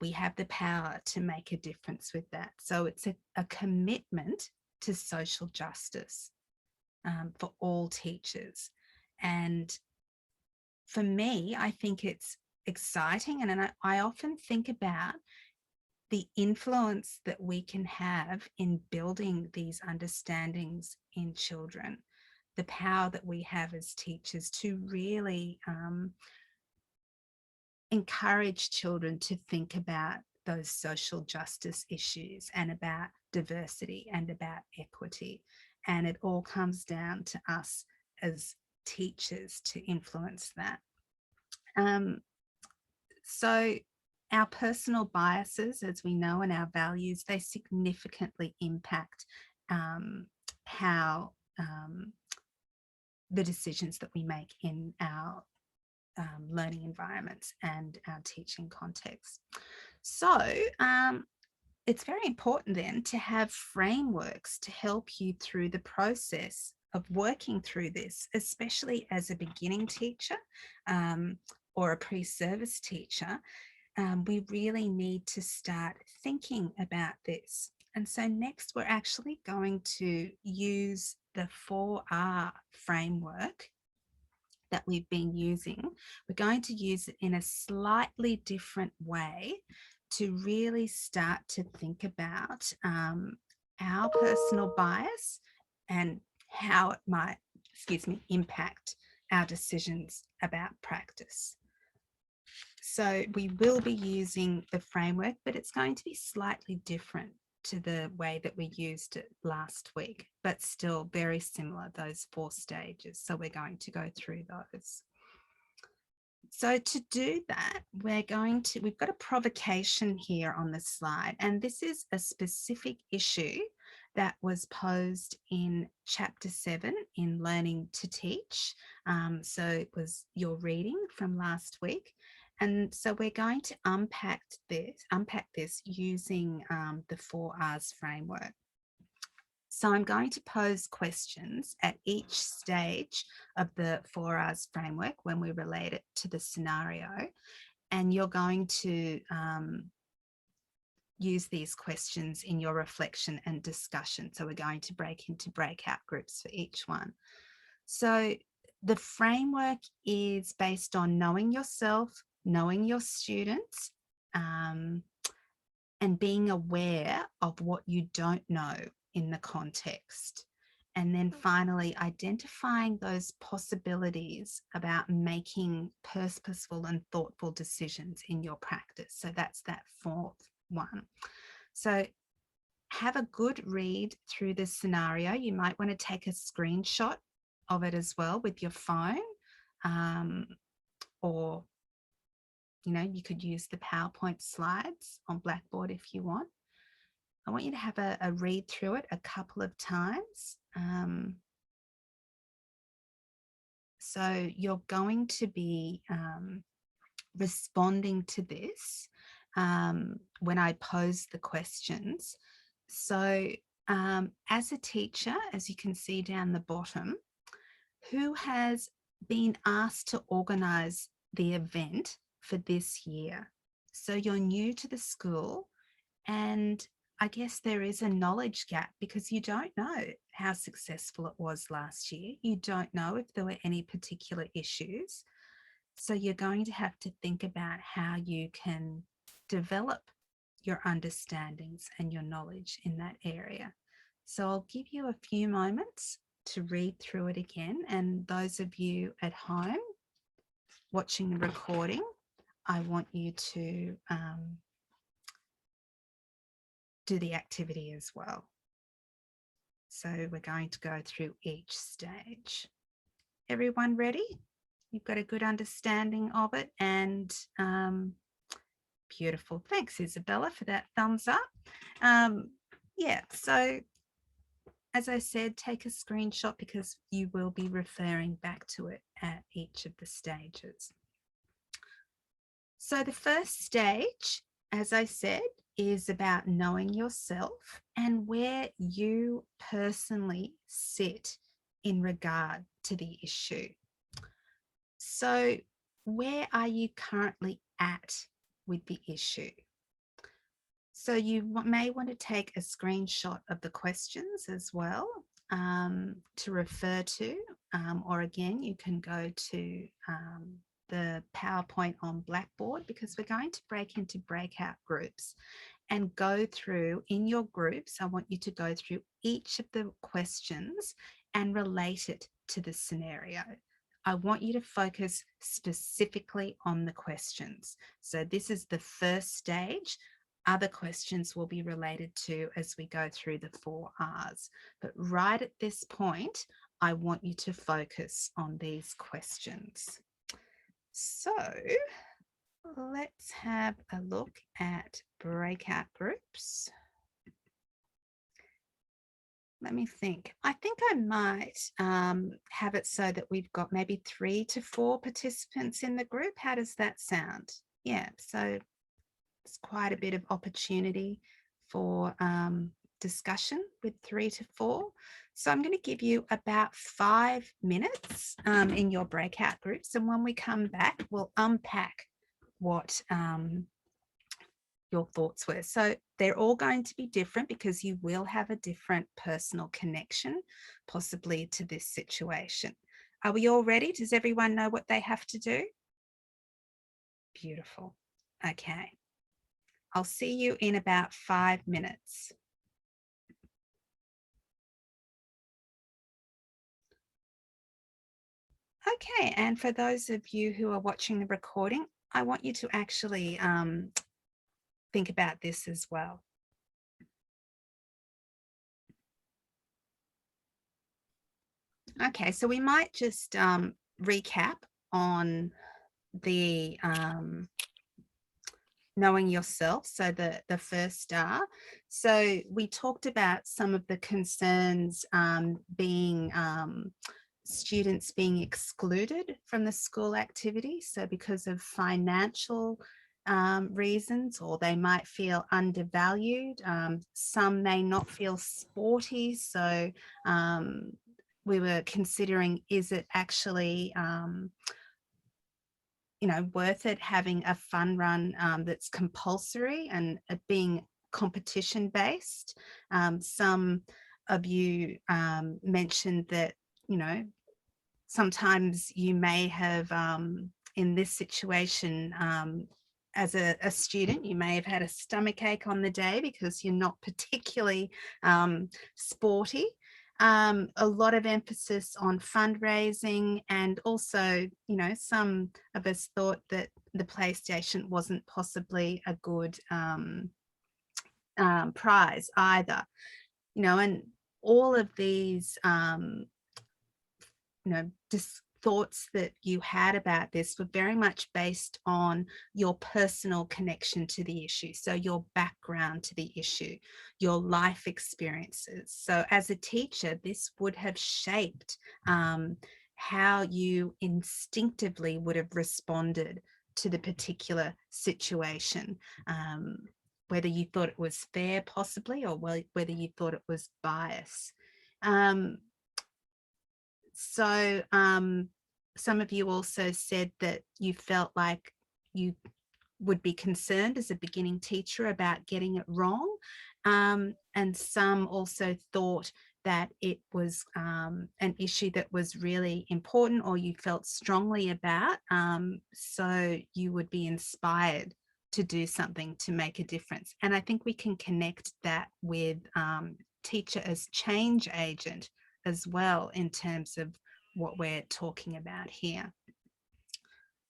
we have the power to make a difference with that. So it's a commitment to social justice for all teachers. And for me, I think it's exciting. And I often think about the influence that we can have in building these understandings in children, the power that we have as teachers to really encourage children to think about those social justice issues and about diversity and about equity. And it all comes down to us as teachers to influence that. So our personal biases, as we know, and our values, they significantly impact how the decisions that we make in our learning environments and our teaching context. So it's very important then to have frameworks to help you through the process of working through this, especially as a beginning teacher or a pre-service teacher. We really need to start thinking about this. And so next we're actually going to use the 4R framework that we've been using. We're going to use it in a slightly different way to really start to think about our personal bias and how it might, impact our decisions about practice. So we will be using the framework, but it's going to be slightly different to the way that we used it last week, but still very similar, those 4 stages. So we're going to go through those. So to do that, we've got a provocation here on the slide, and this is a specific issue that was posed in chapter 7 in Learning to Teach. So it was your reading from last week. And so we're going to unpack this using the 4Rs framework. So I'm going to pose questions at each stage of the 4Rs framework when we relate it to the scenario. And you're going to use these questions in your reflection and discussion. So we're going to break into breakout groups for each one. So The framework is based on knowing yourself, knowing your students, and being aware of what you don't know in the context. And then finally, identifying those possibilities about making purposeful and thoughtful decisions in your practice. So that's that fourth one. So have a good read through this scenario. You might want to take a screenshot of it as well with your phone, or you could use the PowerPoint slides on Blackboard if you want. I want you to have a read through it a couple of times. So you're going to be responding to this when I pose the questions. So as a teacher, as you can see down the bottom, who has been asked to organise the event for this year? So you're new to the school, and I guess there is a knowledge gap because you don't know how successful it was last year. You don't know if there were any particular issues. So you're going to have to think about how you can develop your understandings and your knowledge in that area. So I'll give you a few moments to read through it again. And those of you at home watching the recording, I want you to do the activity as well. So we're going to go through each stage. Everyone ready? You've got a good understanding of it, and beautiful. Thanks, Isabella, for that thumbs up. Yeah, so as I said, take a screenshot because you will be referring back to it at each of the stages. So the first stage, as I said, is about knowing yourself and where you personally sit in regard to the issue. So where are you currently at with the issue? So you may want to take a screenshot of the questions as well to refer to, or again, you can go to the PowerPoint on Blackboard, because we're going to break into breakout groups and go through in your groups. I want you to go through each of the questions and relate it to the scenario. I want you to focus specifically on the questions. So this is the first stage. Other questions will be related to as we go through the 4 R's. But right at this point, I want you to focus on these questions. So let's have a look at breakout groups. Let me think. I think I might have it so that we've got maybe 3 to 4 participants in the group. How does that sound? Yeah, so it's quite a bit of opportunity for discussion with 3 to 4. So I'm going to give you about 5 minutes in your breakout groups. And when we come back, we'll unpack what your thoughts were. So they're all going to be different because you will have a different personal connection, possibly to this situation. Are we all ready? Does everyone know what they have to do? Beautiful. Okay. I'll see you in about 5 minutes. Okay, and for those of you who are watching the recording, I want you to actually think about this as well. Okay, so we might just recap on the knowing yourself, so the first R. So we talked about some of the concerns being students being excluded from the school activity. So because of financial reasons, or they might feel undervalued. Some may not feel sporty. So we were considering, is it actually worth it having a fun run that's compulsory and being competition based? Some of you mentioned that, sometimes you may have, in this situation, as a student, you may have had a stomach ache on the day because you're not particularly sporty. A lot of emphasis on fundraising, and also, you know, some of us thought that the PlayStation wasn't possibly a good prize either, you know, and all of these, you know, thoughts that you had about this were very much based on your personal connection to the issue. So your background to the issue, your life experiences. So as a teacher, this would have shaped how you instinctively would have responded to the particular situation, whether you thought it was fair possibly, or whether you thought it was bias. So some of you also said that you felt like you would be concerned as a beginning teacher about getting it wrong. And some also thought that it was an issue that was really important, or you felt strongly about. So you would be inspired to do something to make a difference. And I think we can connect that with teacher as change agent as well, in terms of what we're talking about here.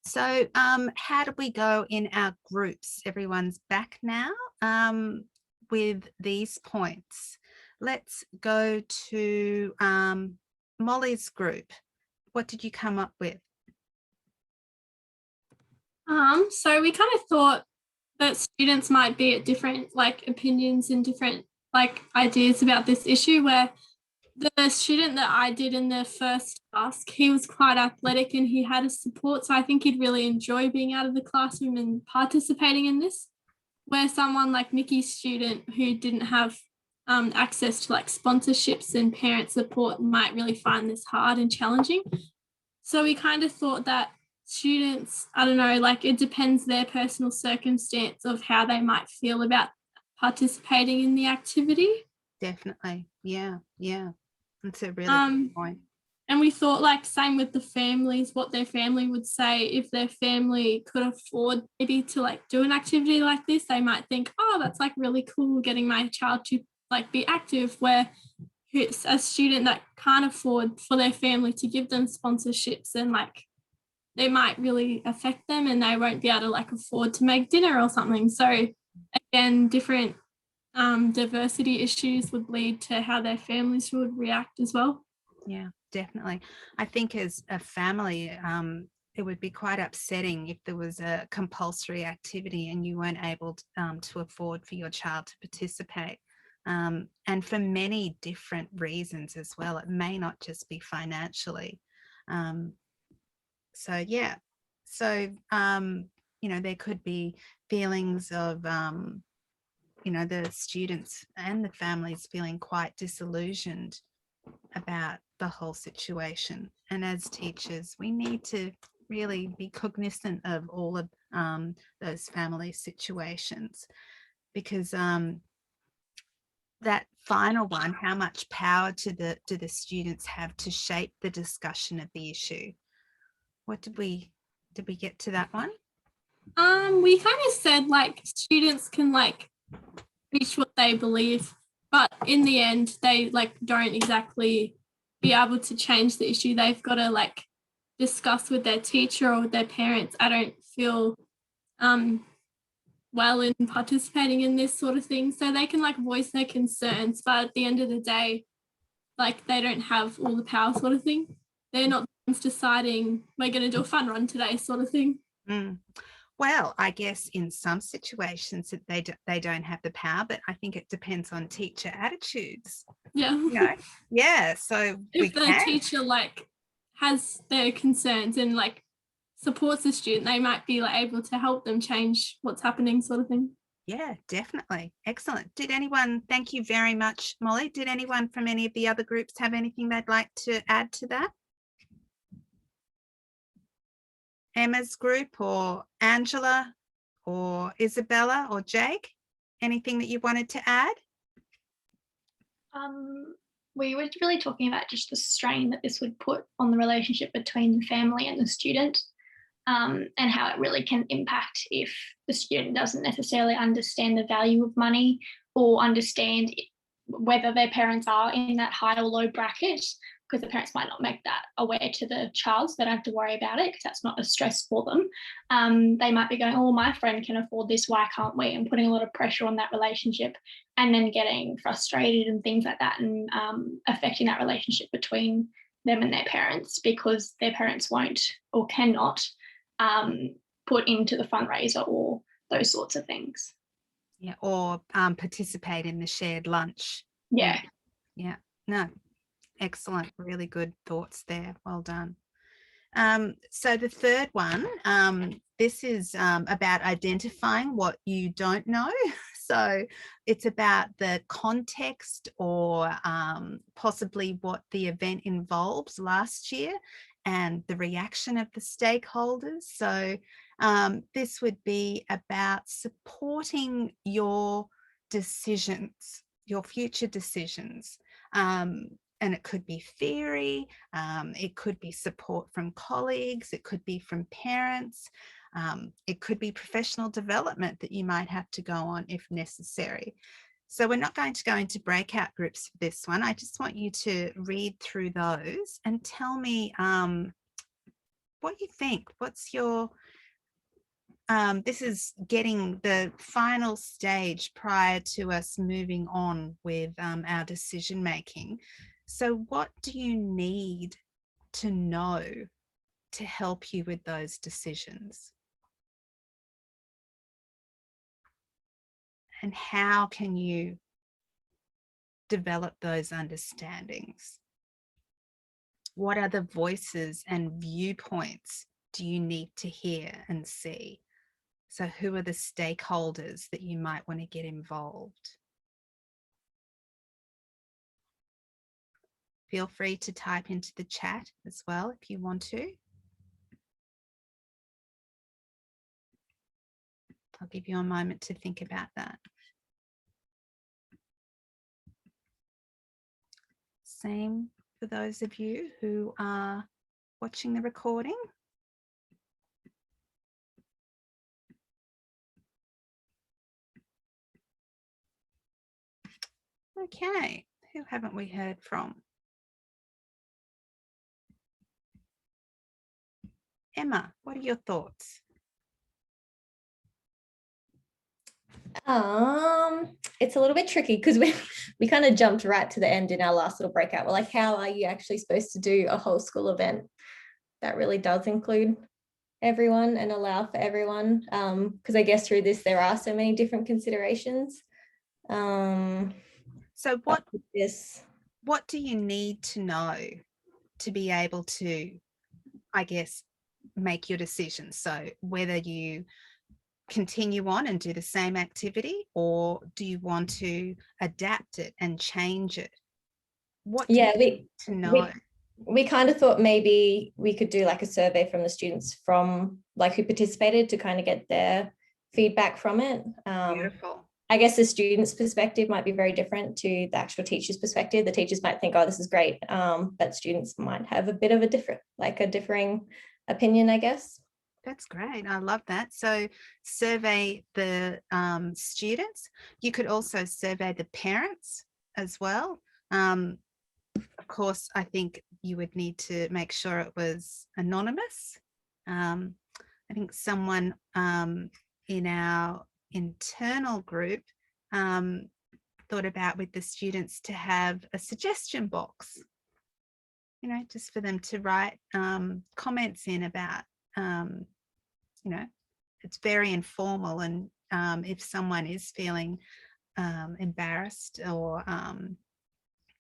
So how do we go in our groups? Everyone's back now with these points. Let's go to Molly's group. What did you come up with? So we kind of thought that students might be at different opinions and different ideas about this issue, where the student that I did in the first task, he was quite athletic and he had a support. So I think he'd really enjoy being out of the classroom and participating in this, where someone like Nikki's student who didn't have access to sponsorships and parent support might really find this hard and challenging. So we kind of thought that students, I don't know, it depends their personal circumstance of how they might feel about participating in the activity. Definitely. Yeah. That's a really good point. And we thought same with the families, what their family would say. If their family could afford maybe to do an activity like this, they might think, oh, that's really cool, getting my child to be active, where it's a student that can't afford for their family to give them sponsorships, and they might really affect them and they won't be able to afford to make dinner or something. So again, different diversity issues would lead to how their families would react as well. Yeah, definitely. I think as a family, it would be quite upsetting if there was a compulsory activity and you weren't able to afford for your child to participate. And for many different reasons as well. It may not just be financially. So yeah. So you know, there could be feelings of you know, the students and the families feeling quite disillusioned about the whole situation. And as teachers, we need to really be cognizant of all of those family situations, because that final one, how much power do the students have to shape the discussion of the issue? What did we get to that one? We kind of said students can reach what they believe, but in the end they don't exactly be able to change the issue. They've got to discuss with their teacher or with their parents. I don't feel well in participating in this sort of thing, so they can voice their concerns, but at the end of the day they don't have all the power, sort of thing. They're not the ones deciding we're going to do a fun run today, sort of thing. Well, I guess in some situations that they don't have the power, but I think it depends on teacher attitudes. Yeah. You know? Yeah. So if the teacher has their concerns and supports the student, they might be able to help them change what's happening, sort of thing. Yeah, definitely. Excellent. Did anyone, thank you very much, Molly. Did anyone from any of the other groups have anything they'd like to add to that? Emma's group, or Angela, or Isabella, or Jake? Anything that you wanted to add? we were really talking about just the strain that this would put on the relationship between the family and the student, and how it really can impact if the student doesn't necessarily understand the value of money or understand whether their parents are in that high or low bracket, because the parents might not make that aware to the child, so they don't have to worry about it because that's not a stress for them. They might be going, oh, my friend can afford this, why can't we? And putting a lot of pressure on that relationship, and then getting frustrated and things like that, and affecting that relationship between them and their parents because their parents won't or cannot put into the fundraiser or those sorts of things. Yeah, or participate in the shared lunch. Yeah. Yeah, no, excellent, really good thoughts there, well done. So the third one, this is about identifying what you don't know. So it's about the context or possibly what the event involves last year and the reaction of the stakeholders. So this would be about supporting your decisions, your future decisions. And it could be theory, it could be support from colleagues, it could be from parents, it could be professional development that you might have to go on if necessary. So we're not going to go into breakout groups for this one. I just want you to read through those and tell me what you think. What's your, this is getting the final stage prior to us moving on with our decision making. So what do you need to know to help you with those decisions? And how can you develop those understandings? What other voices and viewpoints do you need to hear and see? So who are the stakeholders that you might want to get involved? Feel free to type into the chat as well if you want to. I'll give you a moment to think about that. Same for those of you who are watching the recording. Okay, who haven't we heard from? Emma, what are your thoughts? It's a little bit tricky because we kind of jumped right to the end in our last little breakout. We're like, how are you actually supposed to do a whole school event that really does include everyone and allow for everyone? Because I guess through this there are so many different considerations. So what do you need to know to be able to, I guess, make your decision? So whether you continue on and do the same activity, or do you want to adapt it and change it? What do you need to know? We kind of thought maybe we could do like a survey from the students from like who participated to kind of get their feedback from it. Beautiful. I guess the students' perspective might be very different to the actual teacher's perspective. The teachers might think, oh, this is great. But students might have a bit of a differing opinion, I guess. That's great. I love that. So survey the students. You could also survey the parents as well. Of course, I think you would need to make sure it was anonymous. I think someone in our internal group thought about with the students to have a suggestion box, you know, just for them to write comments in about, you know, it's very informal, and if someone is feeling embarrassed or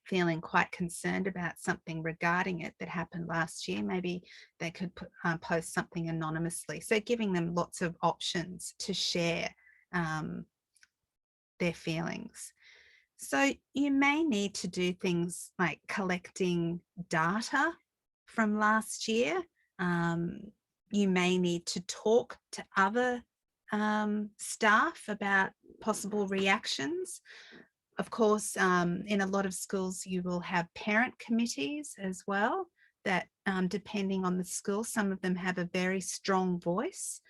feeling quite concerned about something regarding it that happened last year, maybe they could post something anonymously. So giving them lots of options to share their feelings. So you may need to do things like collecting data from last year. You may need to talk to other staff about possible reactions. Of course, in a lot of schools, you will have parent committees as well that depending on the school, some of them have a very strong voice.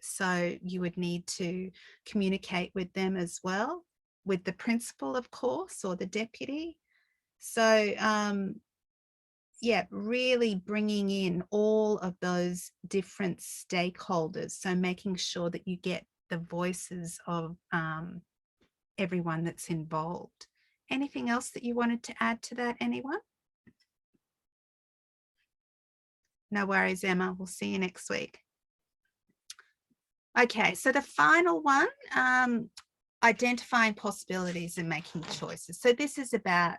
So you would need to communicate with them as well, with the principal, of course, or the deputy. So yeah, really bringing in all of those different stakeholders. So making sure that you get the voices of everyone that's involved. Anything else that you wanted to add to that, anyone? No worries, Emma. We'll see you next week. Okay, so the final one, identifying possibilities and making choices. So this is about,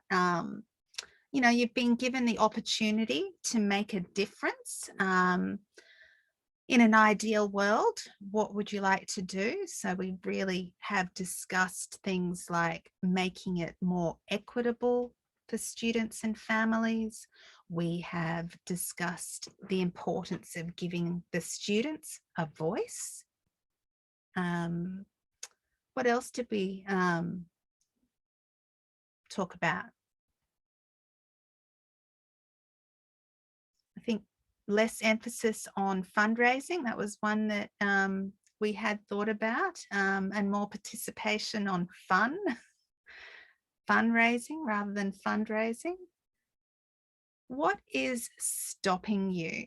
you know, you've been given the opportunity to make a difference. In an ideal world, what would you like to do? So we really have discussed things like making it more equitable for students and families. We have discussed the importance of giving the students a voice. What else did we talk about? I think less emphasis on fundraising. That was one that we had thought about, and more participation on fundraising rather than fundraising. What is stopping you?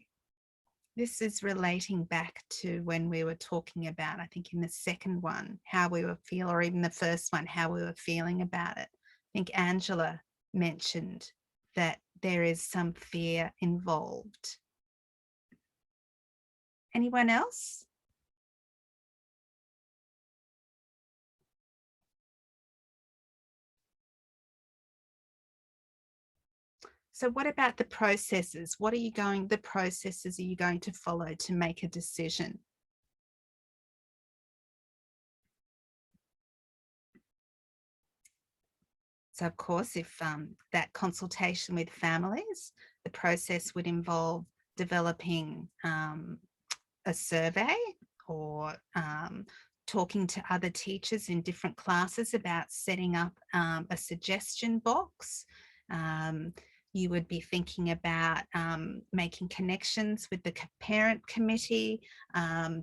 This is relating back to when we were talking about, I think in the second one, how we were feeling, or even the first one, how we were feeling about it. I think Angela mentioned that there is some fear involved. Anyone else? So what about the processes? What are you going, the processes are you going to follow to make a decision? So of course, if that consultation with families, the process would involve developing a survey or talking to other teachers in different classes about setting up a suggestion box. You would be thinking about making connections with the parent committee,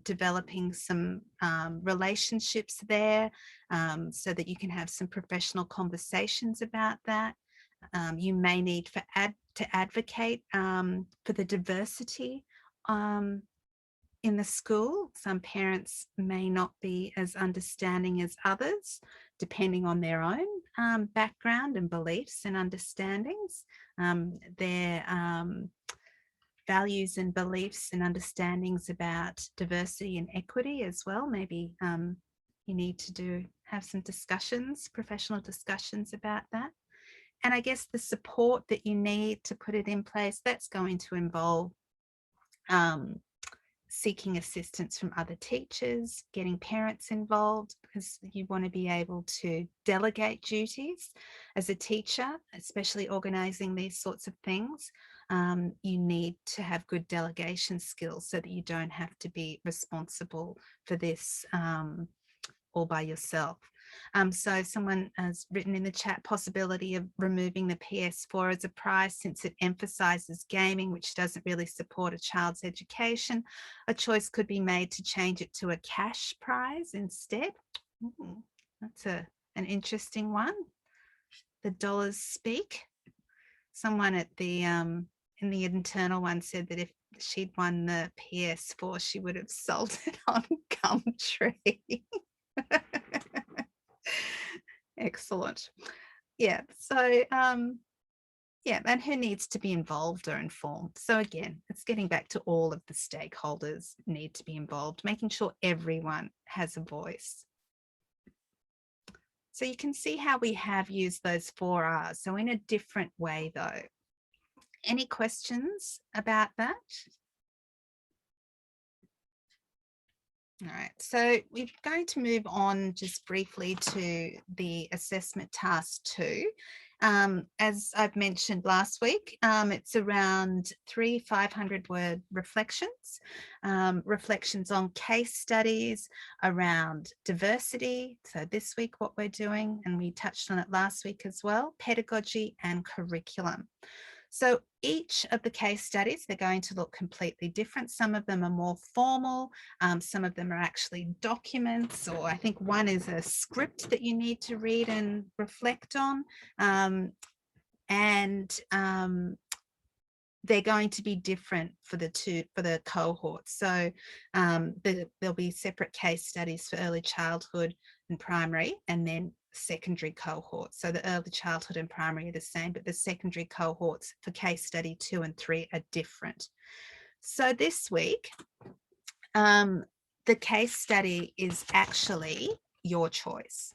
developing some relationships there so that you can have some professional conversations about that. You may need to advocate for the diversity in the school. Some parents may not be as understanding as others, depending on their own background and beliefs and understandings. Their values and beliefs and understandings about diversity and equity as well. Maybe you need to have some discussions, professional discussions about that. And I guess the support that you need to put it in place, that's going to involve seeking assistance from other teachers, getting parents involved, because you want to be able to delegate duties as a teacher, especially organising these sorts of things. You need to have good delegation skills so that you don't have to be responsible for this all by yourself. So someone has written in the chat, possibility of removing the PS4 as a prize since it emphasizes gaming, which doesn't really support a child's education. A choice could be made to change it to a cash prize instead. That's an interesting one. The dollars speak. Someone at the in the internal one said that if she'd won the PS4, she would have sold it on Gumtree. Excellent. Yeah, so yeah, and who needs to be involved or informed? So again, it's getting back to all of the stakeholders need to be involved, making sure everyone has a voice. So you can see how we have used those 4 R's, so in a different way though. Any questions about that? All right, so we're going to move on just briefly to the assessment task 2. as I've mentioned last week, it's around 3 500-word reflections, reflections on case studies around diversity. So this week what we're doing, and we touched on it last week as well, pedagogy and curriculum. So each of the case studies, they're going to look completely different. Some of them are more formal. Some of them are actually documents, or I think one is a script that you need to read and reflect on. They're going to be different for the cohorts. So there'll be separate case studies for early childhood and primary, and then secondary cohorts. So the early childhood and primary are the same, but the secondary cohorts for case study 2 and 3 are different. So this week, the case study is actually your choice.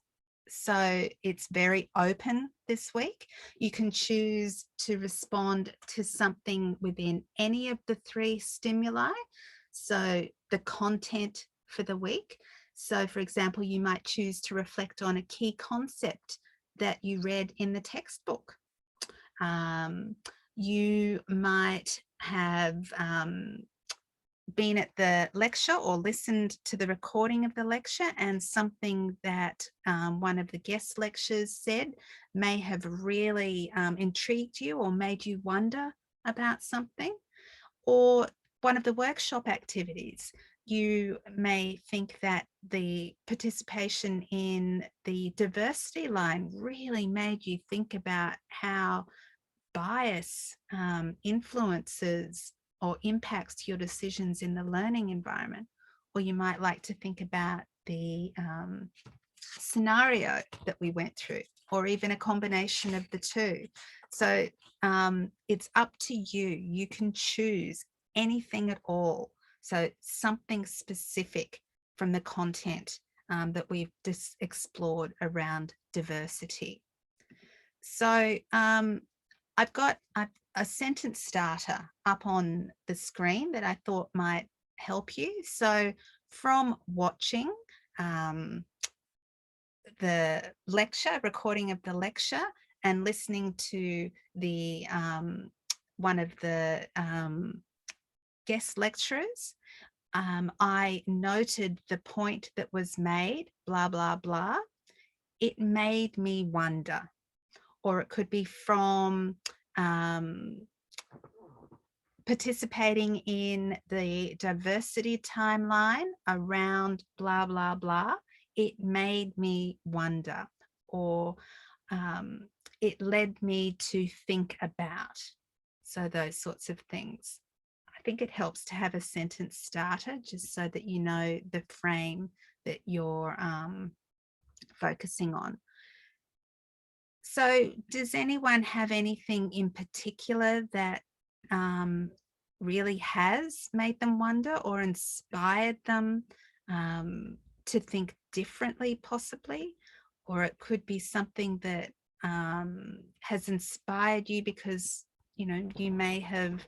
So it's very open this week. You can choose to respond to something within any of the 3 stimuli. So the content for the week. So for example, you might choose to reflect on a key concept that you read in the textbook. You might have been at the lecture or listened to the recording of the lecture, and something that one of the guest lecturers said may have really intrigued you or made you wonder about something. Or one of the workshop activities, you may think that the participation in the diversity line really made you think about how bias influences or impacts your decisions in the learning environment. Or you might like to think about the scenario that we went through, or even a combination of the 2. So it's up to you. You can choose anything at all. So something specific from the content that we've just explored around diversity. So I've got a sentence starter up on the screen that I thought might help you. So from watching the lecture, recording of the lecture, and listening to the one of the guest lecturers, I noted the point that was made, blah, blah, blah. It made me wonder. Or it could be from participating in the diversity timeline around blah, blah, blah. It made me wonder. Or it led me to think about. So those sorts of things. I think it helps to have a sentence starter, just so that you know the frame that you're focusing on. So does anyone have anything in particular that really has made them wonder or inspired them to think differently, possibly? Or it could be something that has inspired you because, you know, you may have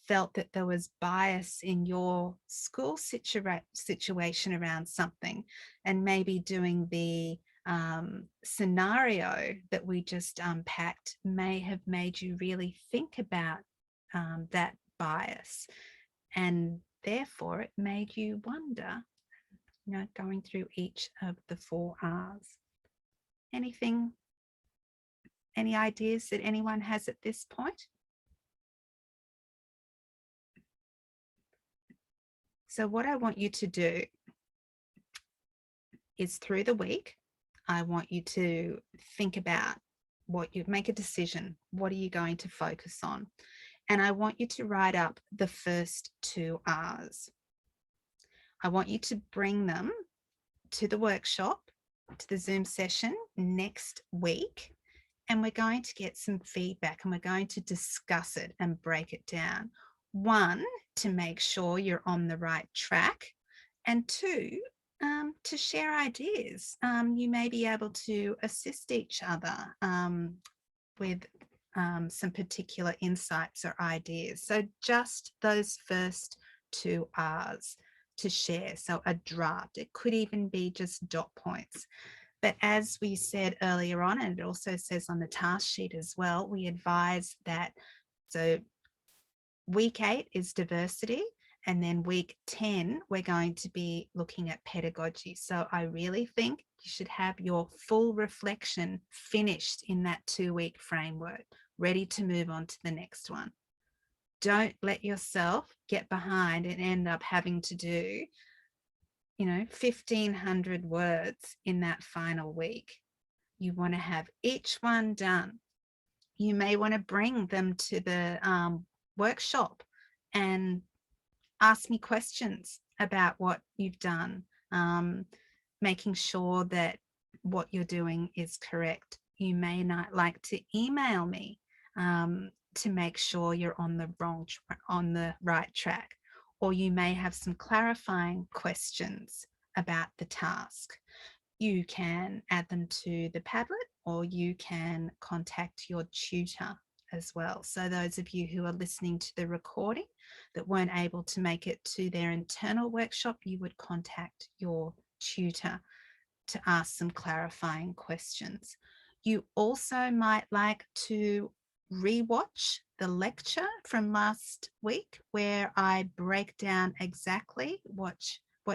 felt that there was bias in your school situation around something, and maybe doing the scenario that we just unpacked may have made you really think about that bias, and therefore it made you wonder, you know, going through each of the 4 R's. Anything, any ideas that anyone has at this point? So what I want you to do is, through the week, I want you to think about what you make a decision. What are you going to focus on? And I want you to write up the first 2 R's. I want you to bring them to the workshop, to the Zoom session next week, and we're going to get some feedback, and we're going to discuss it and break it down. 1, to make sure you're on the right track, and 2, to share ideas. You may be able to assist each other with some particular insights or ideas. So just those first 2 R's to share. So a draft, it could even be just dot points. But as we said earlier on, and it also says on the task sheet as well, we advise that, so week 8 is diversity, and then week 10, we're going to be looking at pedagogy. So I really think you should have your full reflection finished in that 2-week framework, ready to move on to the next one. Don't let yourself get behind and end up having to do, 1,500 words in that final week. You want to have each one done. You may want to bring them to the workshop and ask me questions about what you've done, making sure that what you're doing is correct. You may not like to email me to make sure you're on the right track, or you may have some clarifying questions about the task. You can add them to the Padlet, or you can contact your tutor as well. So those of you who are listening to the recording that weren't able to make it to their internal workshop, you would contact your tutor to ask some clarifying questions. You also might like to rewatch the lecture from last week, where I break down exactly what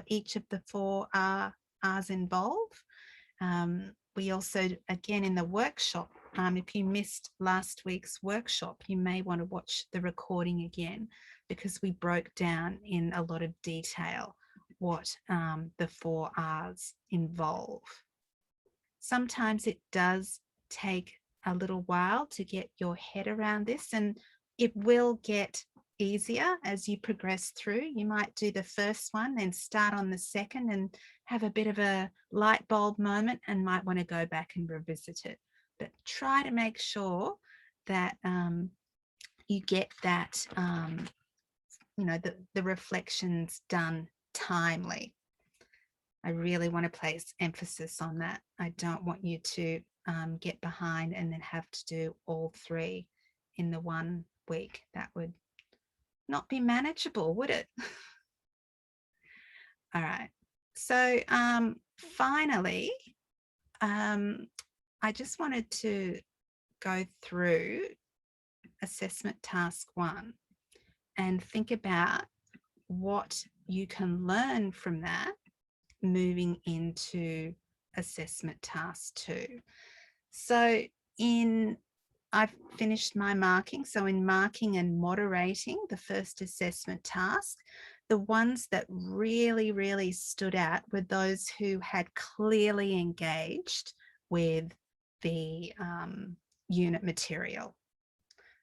each of the 4 R's involve. We also, again, in the workshop, if you missed last week's workshop, you may want to watch the recording again, because we broke down in a lot of detail what the 4 R's involve. Sometimes it does take a little while to get your head around this, and it will get easier as you progress through. You might do the first one, then start on the second and have a bit of a light bulb moment and might want to go back and revisit it. But try to make sure that you get that, the reflections done timely. I really want to place emphasis on that. I don't want you to get behind and then have to do all 3 in the 1 week. That would not be manageable, would it? All right. So finally, I just wanted to go through assessment task 1 and think about what you can learn from that moving into assessment task 2. So I've finished my marking. So in marking and moderating the first assessment task, the ones that really, really stood out were those who had clearly engaged with the unit material.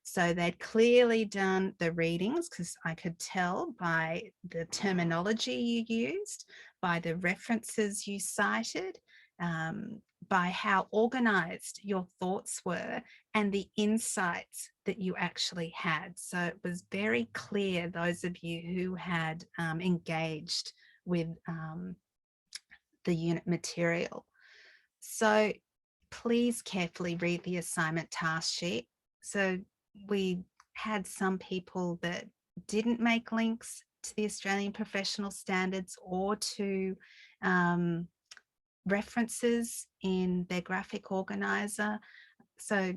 So they'd clearly done the readings, because I could tell by the terminology you used, by the references you cited, by how organized your thoughts were and the insights that you actually had. So it was very clear, those of you who had engaged with the unit material. So please carefully read the assignment task sheet. So we had some people that didn't make links to the Australian Professional Standards or to references in their graphic organizer. So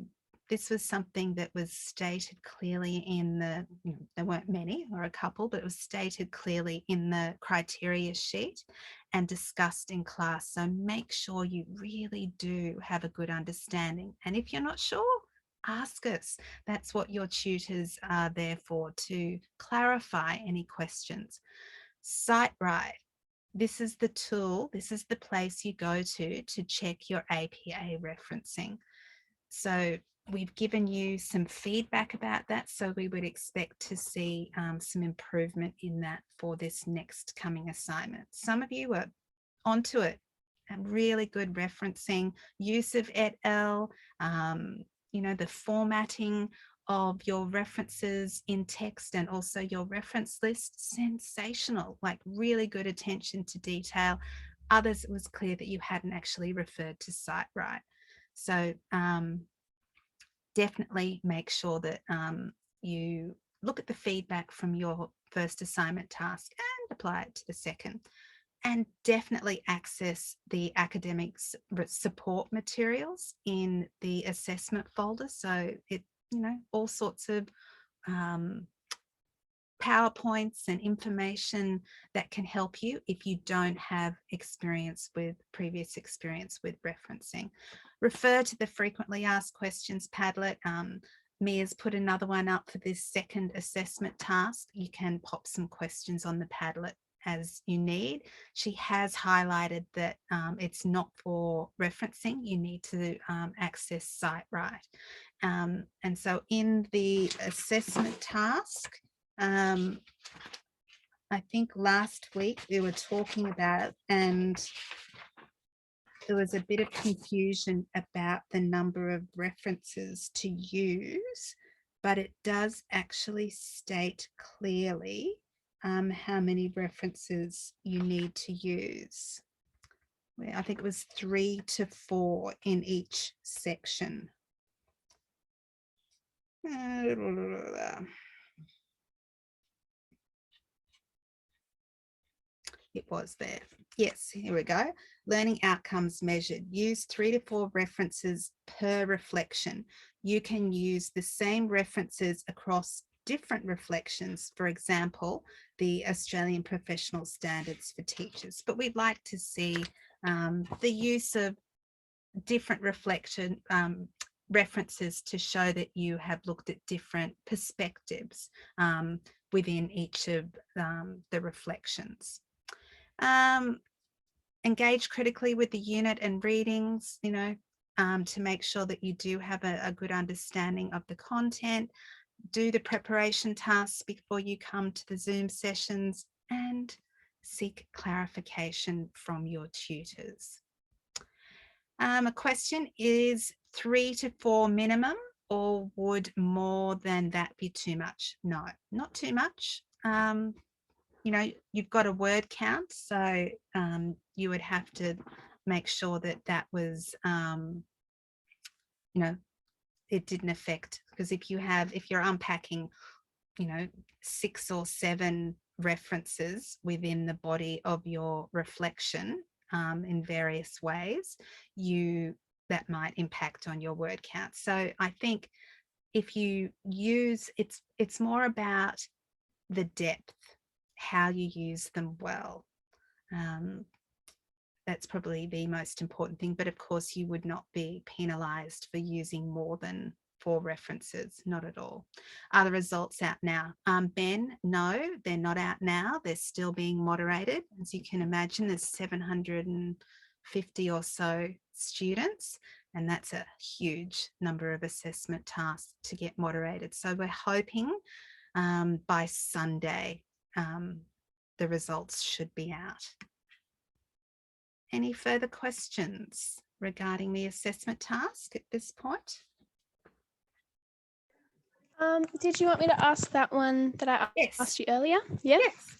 this was something that was stated clearly in the, there weren't many or a couple, but it was stated clearly in the criteria sheet and discussed in class. So make sure you really do have a good understanding. And if you're not sure, ask us. That's what your tutors are there for, to clarify any questions. SiteRight. This is the tool, this is the place you go to check your APA referencing. So we've given you some feedback about that, so we would expect to see some improvement in that for this next coming assignment. Some of you are onto it, and really good referencing, use of et al, the formatting of your references in text and also your reference list, sensational, like really good attention to detail. Others, it was clear that you hadn't actually referred to SiteRight. So definitely make sure that you look at the feedback from your first assignment task and apply it to the second. And definitely access the academics support materials in the assessment folder. So it, all sorts of PowerPoints and information that can help you if you don't have previous experience with referencing. Refer to the frequently asked questions Padlet. Mia's put another one up for this second assessment task. You can pop some questions on the Padlet as you need. She has highlighted that it's not for referencing. You need to access SiteWrite. And so in the assessment task, I think last week we were talking about it, and there was a bit of confusion about the number of references to use, but it does actually state clearly how many references you need to use. I think it was 3 to 4 in each section. It was there. Yes, here we go. Learning outcomes measured. Use 3 to 4 references per reflection. You can use the same references across different reflections, for example, the Australian Professional Standards for Teachers. But we'd like to see the use of different references to show that you have looked at different perspectives within each of the reflections. Engage critically with the unit and readings, to make sure that you do have a good understanding of the content. Do the preparation tasks before you come to the Zoom sessions, and seek clarification from your tutors. A question is 3 to 4 minimum, or would more than that be too much? No, not too much. You've got a word count, so you would have to make sure that that was, it didn't affect, because if you're unpacking, 6 or 7 references within the body of your reflection in various ways, that might impact on your word count. So I think if you use, it's more about the depth, how you use them well. That's probably the most important thing, but of course you would not be penalized for using more than 4 references, not at all. Are the results out now? Ben, no, they're not out now. They're still being moderated. As you can imagine, there's 750 or so students, and that's a huge number of assessment tasks to get moderated. So we're hoping by Sunday, the results should be out. Any further questions regarding the assessment task at this point? Did you want me to ask that one that I asked you earlier? Yeah? Yes.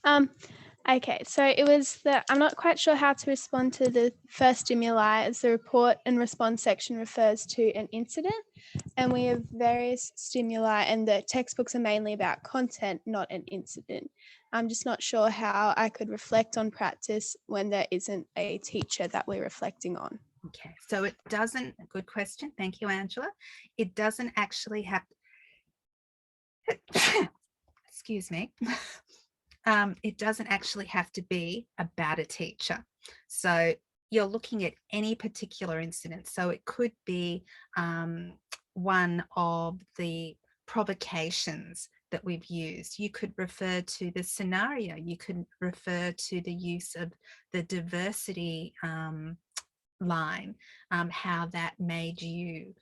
Okay, so it was I'm not quite sure how to respond to the first stimuli, as the report and response section refers to an incident, and we have various stimuli, and the textbooks are mainly about content, not an incident. I'm just not sure how I could reflect on practice when there isn't a teacher that we're reflecting on. Okay, so it doesn't, good question. Thank you, Angela. It doesn't actually have, excuse me. It doesn't actually have to be about a teacher. So you're looking at any particular incident. So it could be one of the provocations that we've used. You could refer to the scenario. You could refer to the use of the diversity line, how that made you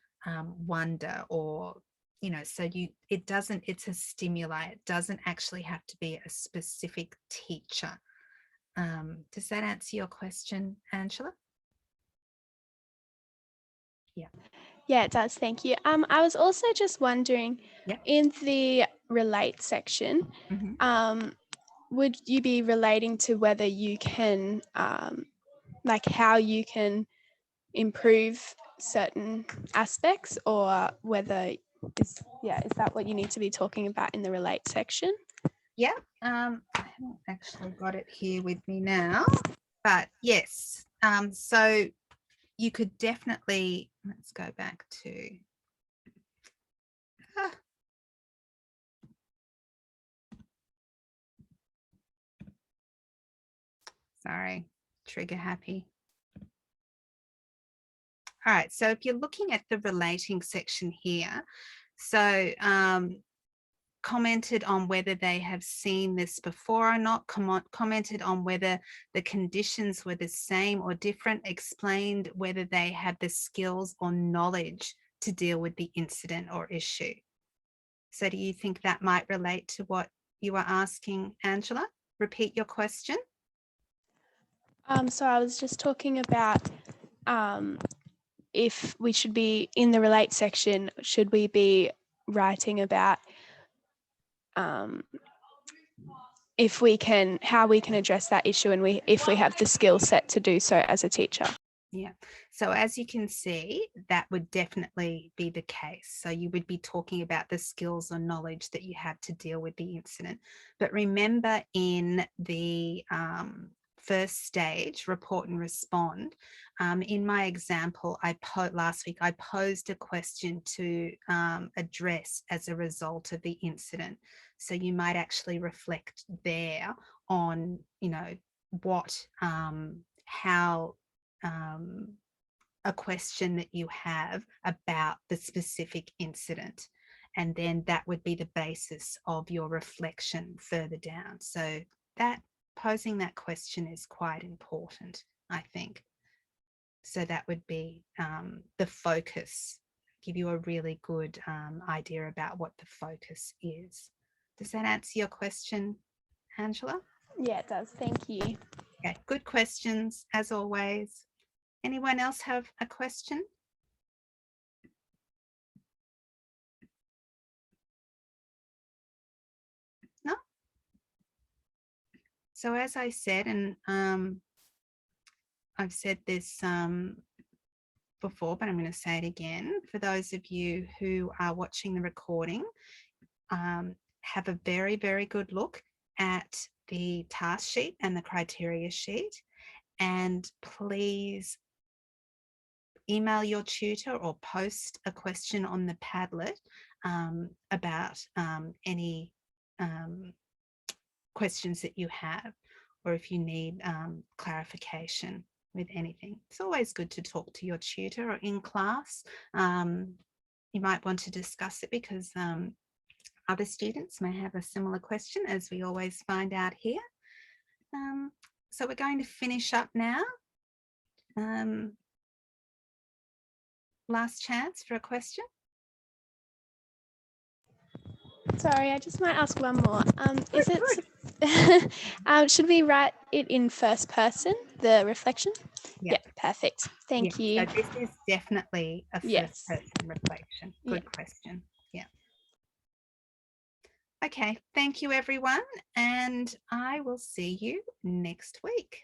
wonder, or so it's a stimuli. It doesn't actually have to be a specific teacher. Does that answer your question, Angela? Yeah. Yeah, it does. Thank you. I was also just wondering, in the relate section, would you be relating to whether you can, like how you can improve certain aspects, or whether is that what you need to be talking about in the relate section? Yeah, I haven't actually got it here with me now. But yes, so you could definitely, let's go back to, sorry, trigger happy. All right, so if you're looking at the relating section here, so commented on whether they have seen this before or not, commented on whether the conditions were the same or different, explained whether they had the skills or knowledge to deal with the incident or issue. So do you think that might relate to what you were asking, Angela? Repeat your question. So I was just talking about if we should be in the relate section, should we be writing about if we can, how we can address that issue, and if we have the skill set to do so as a teacher. Yeah, so as you can see, that would definitely be the case. So you would be talking about the skills or knowledge that you have to deal with the incident. But remember, in the first stage, report and respond, in my example, last week, I posed a question to address as a result of the incident. So you might actually reflect there on, you know, what, how, a question that you have about the specific incident, and then that would be the basis of your reflection further down. So that posing that question is quite important, I think. So that would be the focus, give you a really good idea about what the focus is. Does that answer your question, Angela? Yeah, it does. Thank you. Okay, good questions as always. Anyone else have a question? No? So as I said, and I've said this before, but I'm going to say it again. For those of you who are watching the recording, have a very, very good look at the task sheet and the criteria sheet. And please email your tutor or post a question on the Padlet about any questions that you have, or if you need clarification with anything. It's always good to talk to your tutor or in class. You might want to discuss it because other students may have a similar question, as we always find out here. So we're going to finish up now. Last chance for a question. Sorry, I just might ask one more. Is it should we write it in first person, the reflection? Yeah, perfect. Thank you. So this is definitely a first person reflection. Good question. Yeah. Okay, thank you everyone, and I will see you next week.